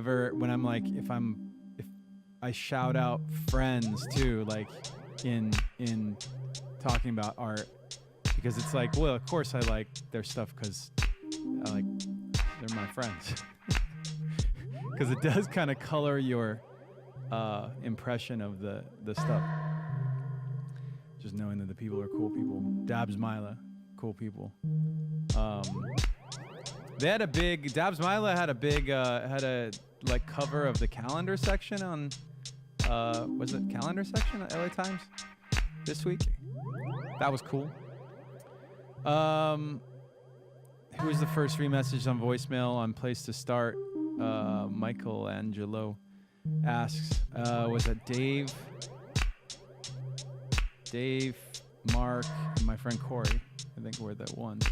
shout out friends too, like in talking about art, because it's like, well, of course I like their stuff because they're my friends. Because it does kind of color your impression of the stuff. Just knowing that the people are cool people. Dabs Mila, cool people. They had a big, Dabs Mila had a big, had a like cover of the calendar section on, was it calendar section at LA Times this week? That was cool. Who was the first remessage on voicemail on Place to Start? Michael Angelo asks, was it Dave, Mark, and my friend Corey? I think were the ones.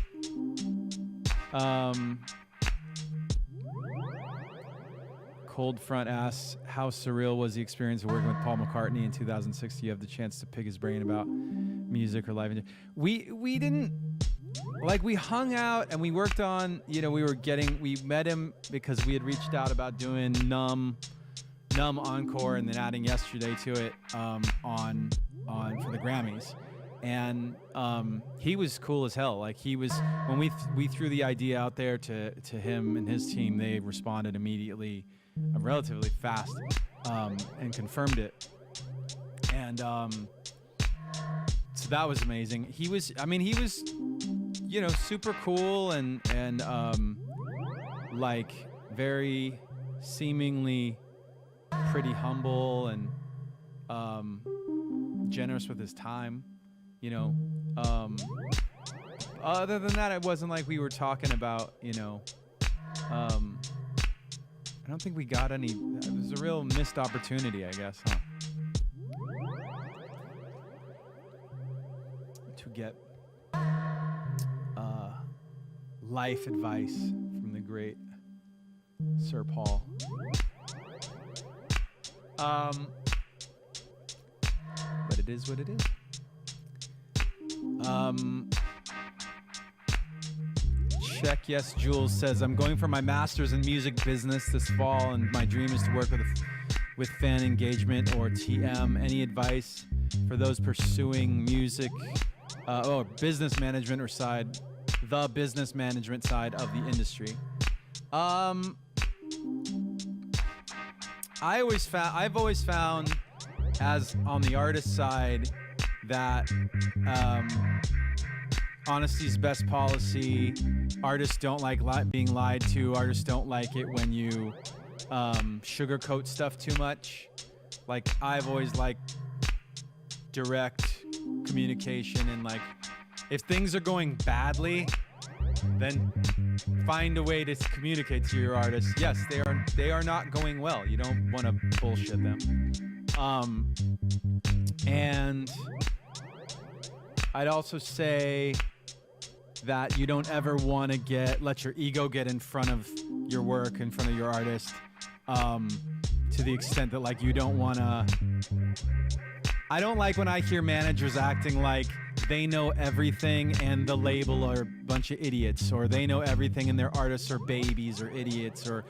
Cold Front asks, how surreal was the experience of working with Paul McCartney in 2006? Do you have the chance to pick his brain about music or live? We didn't, like, we hung out and we worked on, you know, we met him because we had reached out about doing Numb Encore and then adding Yesterday to it on for the Grammys. And he was cool as hell. Like, he was, when we threw the idea out there to him and his team, they responded immediately, relatively fast, and confirmed it. And so that was amazing. He was, you know, super cool and like very seemingly pretty humble and generous with his time. You know, other than that, it wasn't like we were talking about, you know, I don't think we got any, it was a real missed opportunity, I guess, huh? To get life advice from the great Sir Paul. But it is what it is. Check Yes Jules says, I'm going for my master's in music business this fall, and my dream is to work with fan engagement or TM. Any advice for those pursuing music business management the business management side of the industry? I've always found, as on the artist side, that Honesty's best policy. Artists don't like being lied to. Artists don't like it when you sugarcoat stuff too much. Like, I've always liked direct communication, and like, if things are going badly, then find a way to communicate to your artists. Yes, they are not going well. You don't want to bullshit them. And I'd also say that you don't ever want to let your ego get in front of your work, in front of your artist, to the extent that like you don't want to. I don't like when I hear managers acting like they know everything and the label are a bunch of idiots, or they know everything and their artists are babies or idiots, or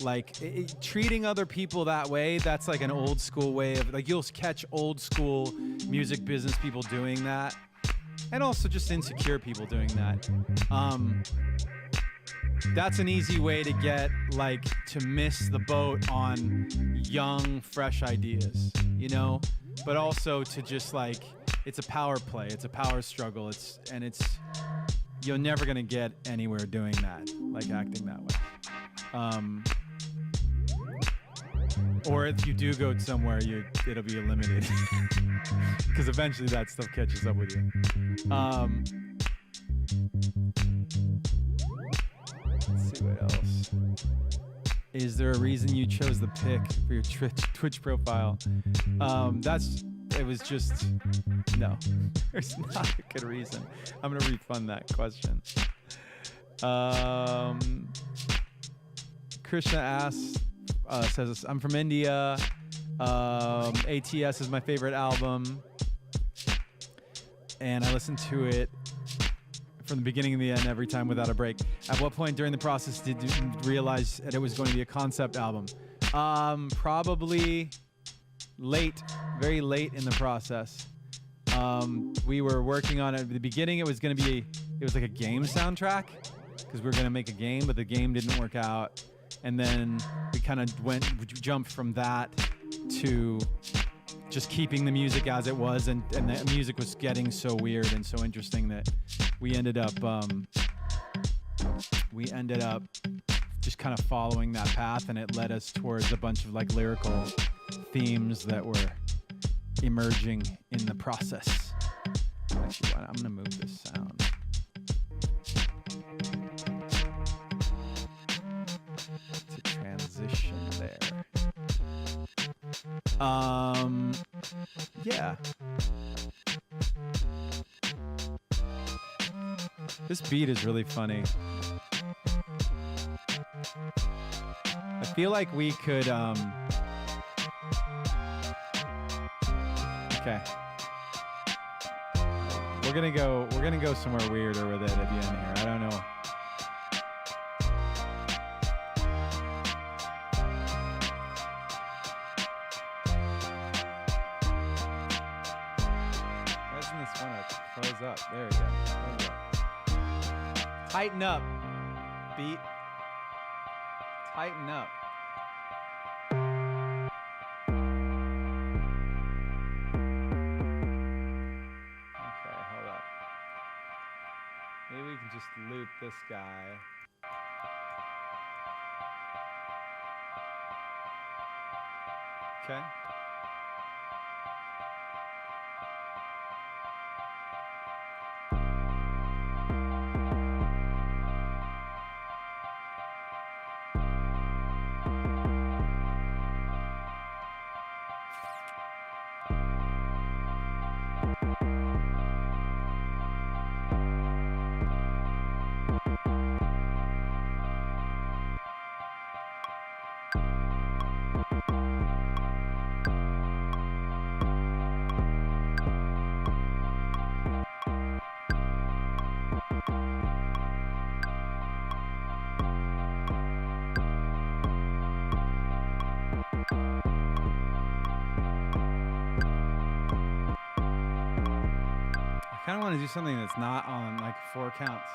like treating other people that way. That's like an old school way of, like, you'll catch old school music business people doing that, and also just insecure people doing that. That's an easy way to get, like, to miss the boat on young, fresh ideas, you know? But also to just, like, it's a power play, it's a power struggle, you're never gonna get anywhere doing that, like acting that way. Or if you do go somewhere, it'll be limited, because eventually that stuff catches up with you. Let's see what else. Is there a reason you chose the pic for your Twitch profile? It was just, no, there's not a good reason. I'm gonna refund that question. Krishna asks, says, I'm from India. ATS is my favorite album, and I listen to it from the beginning to the end every time without a break. At what point during the process did you realize that it was going to be a concept album? Probably late, very late in the process. We were working on it at the beginning. It was like a game soundtrack, because we were going to make a game, but the game didn't work out. And then we kind of jumped from that to just keeping the music as it was, and the music was getting so weird and so interesting that we ended up just kind of following that path, and it led us towards a bunch of like lyrical themes that were emerging in the process. Actually, I'm gonna move this sound. To transition there. Yeah. This beat is really funny. I feel like we could, okay. We're gonna go somewhere weirder with it at the end here. I don't know. Why doesn't this want to close up? There we go. Close up. Tighten up, beat. Tighten up. Okay, hold up. Maybe we can just loop this guy. Okay. I kind of want to do something that's not on like 4 counts.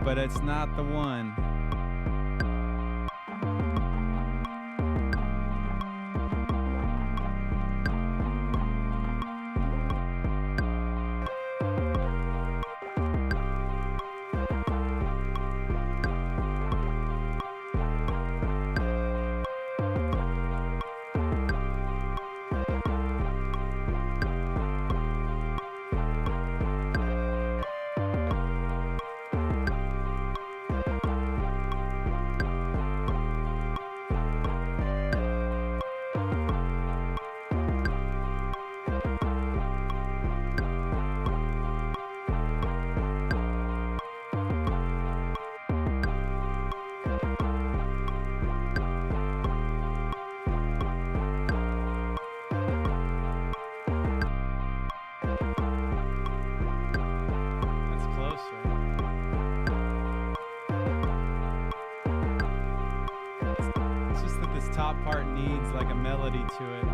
but it's not the one. Top part needs like a melody to it.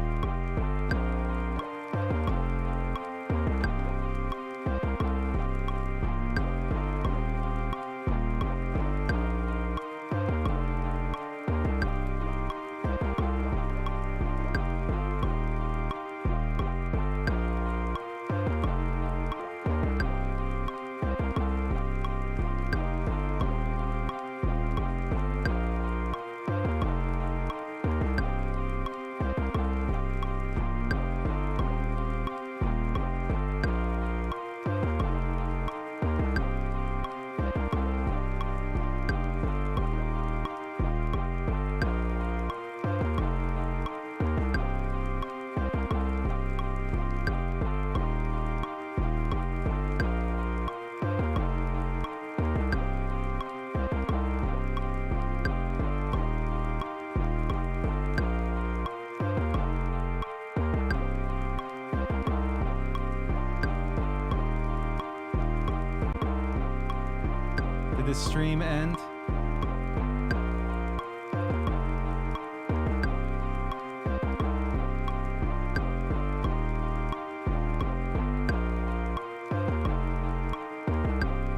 The stream end.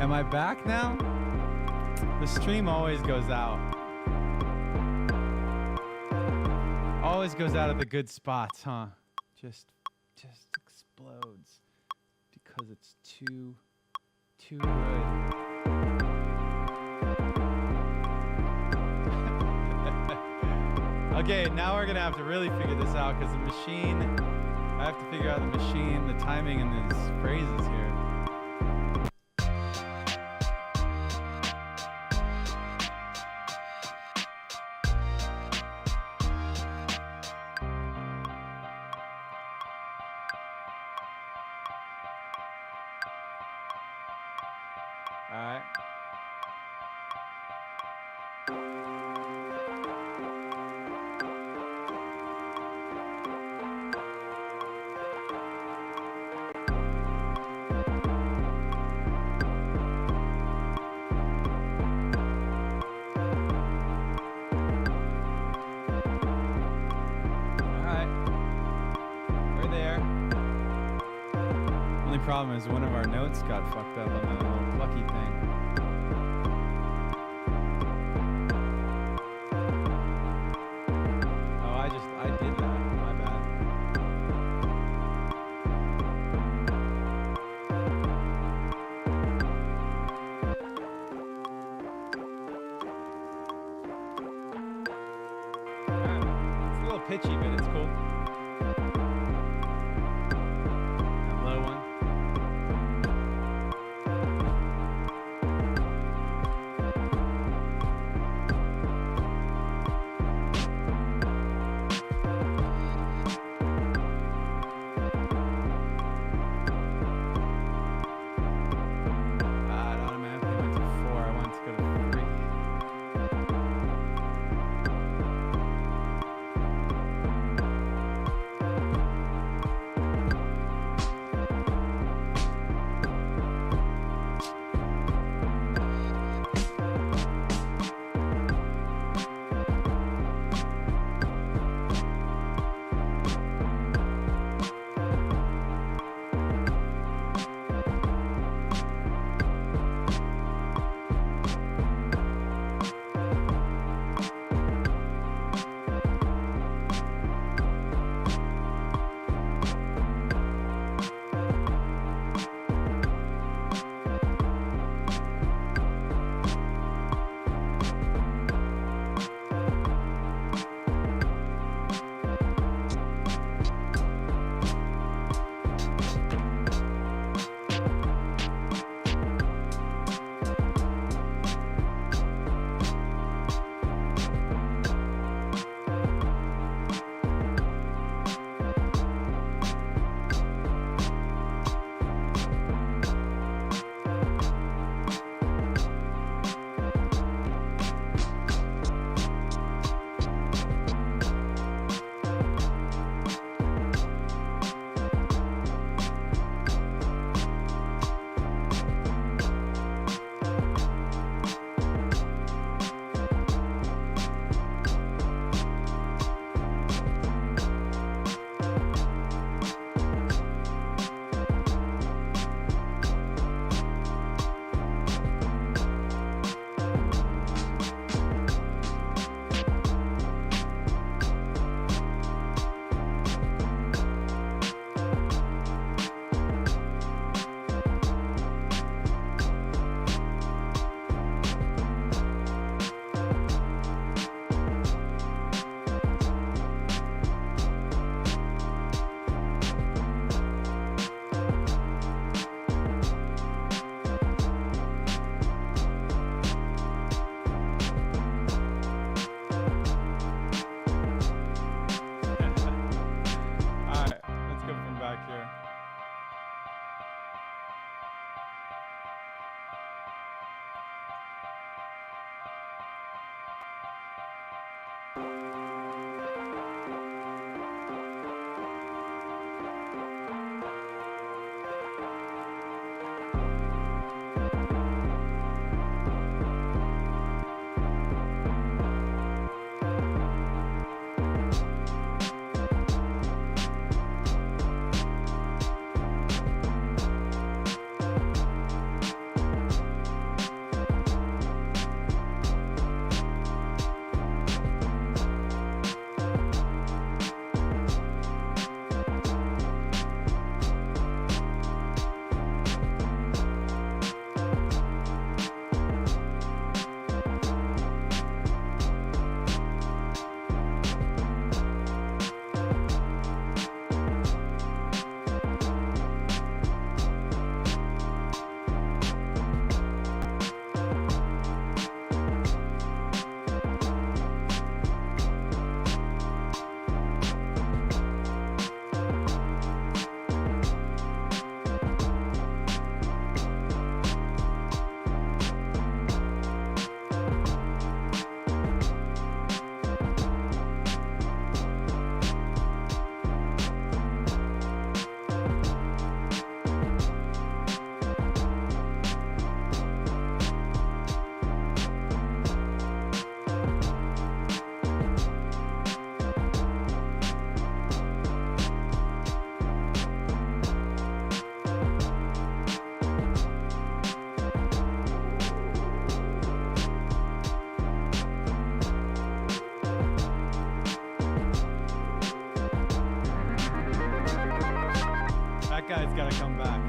Am I back now? The stream always goes out. Always goes out at the good spots, huh? Just explodes because it's too good. Okay, now we're gonna have to really figure this out because the machine, I have to figure out the machine, the timing and these phrases here. All right. Problem is one of our notes got fucked up on that little plucky thing. Oh, I did that. My bad. Alright. It's a little pitchy, but it's cool. Guy's gotta come back.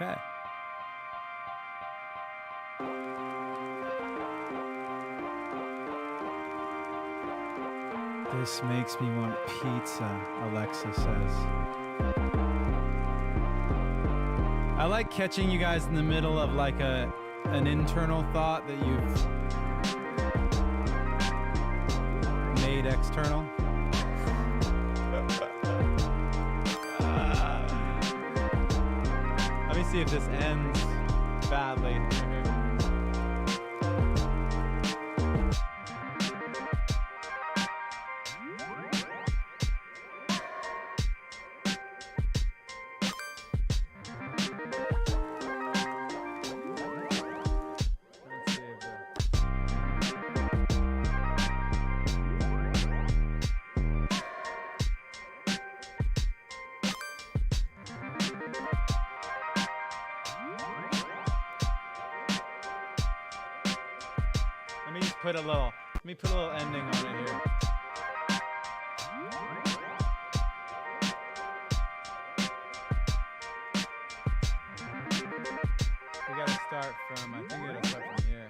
Okay. This makes me want pizza, Alexa says. I like catching you guys in the middle of like an internal thought that you've made external. Let me see if this ends badly. Let me just put a little ending on it here. We gotta start from, I think we gotta start from here.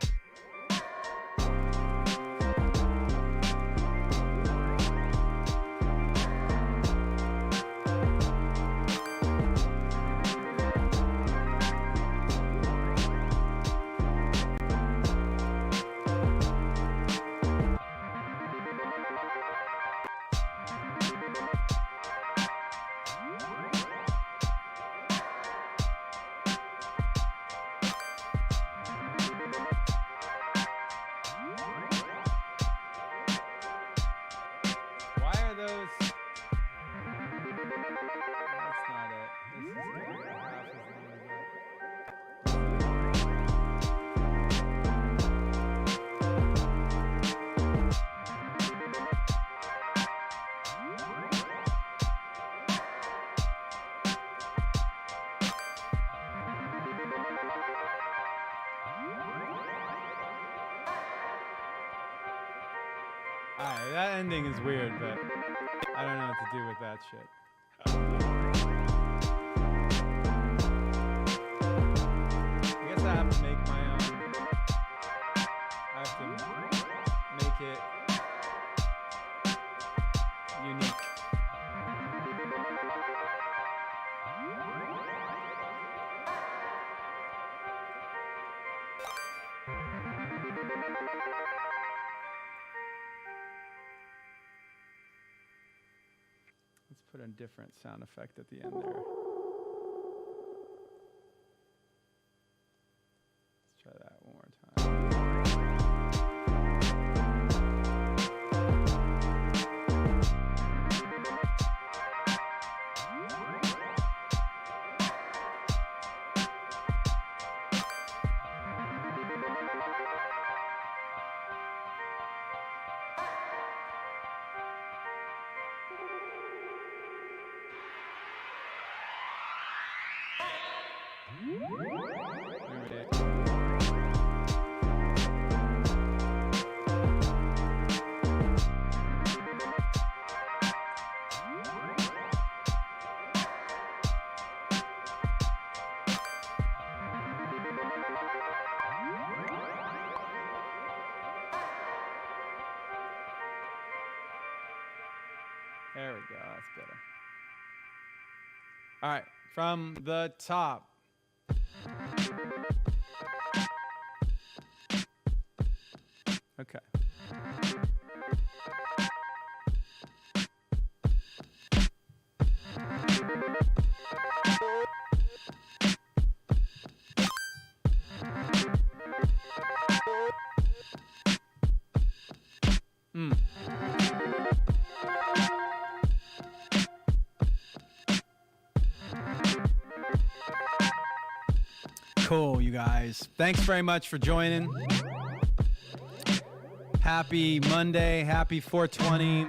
Alright, that ending is weird, but I don't know what to do with that shit. I guess I have to make my own. I have to make it unique. Let's put a different sound effect at the end there. Let's try that one more time. There we go, that's better. All right, from the top. Okay. Cool, you guys. Thanks very much for joining. Happy Monday, happy 420.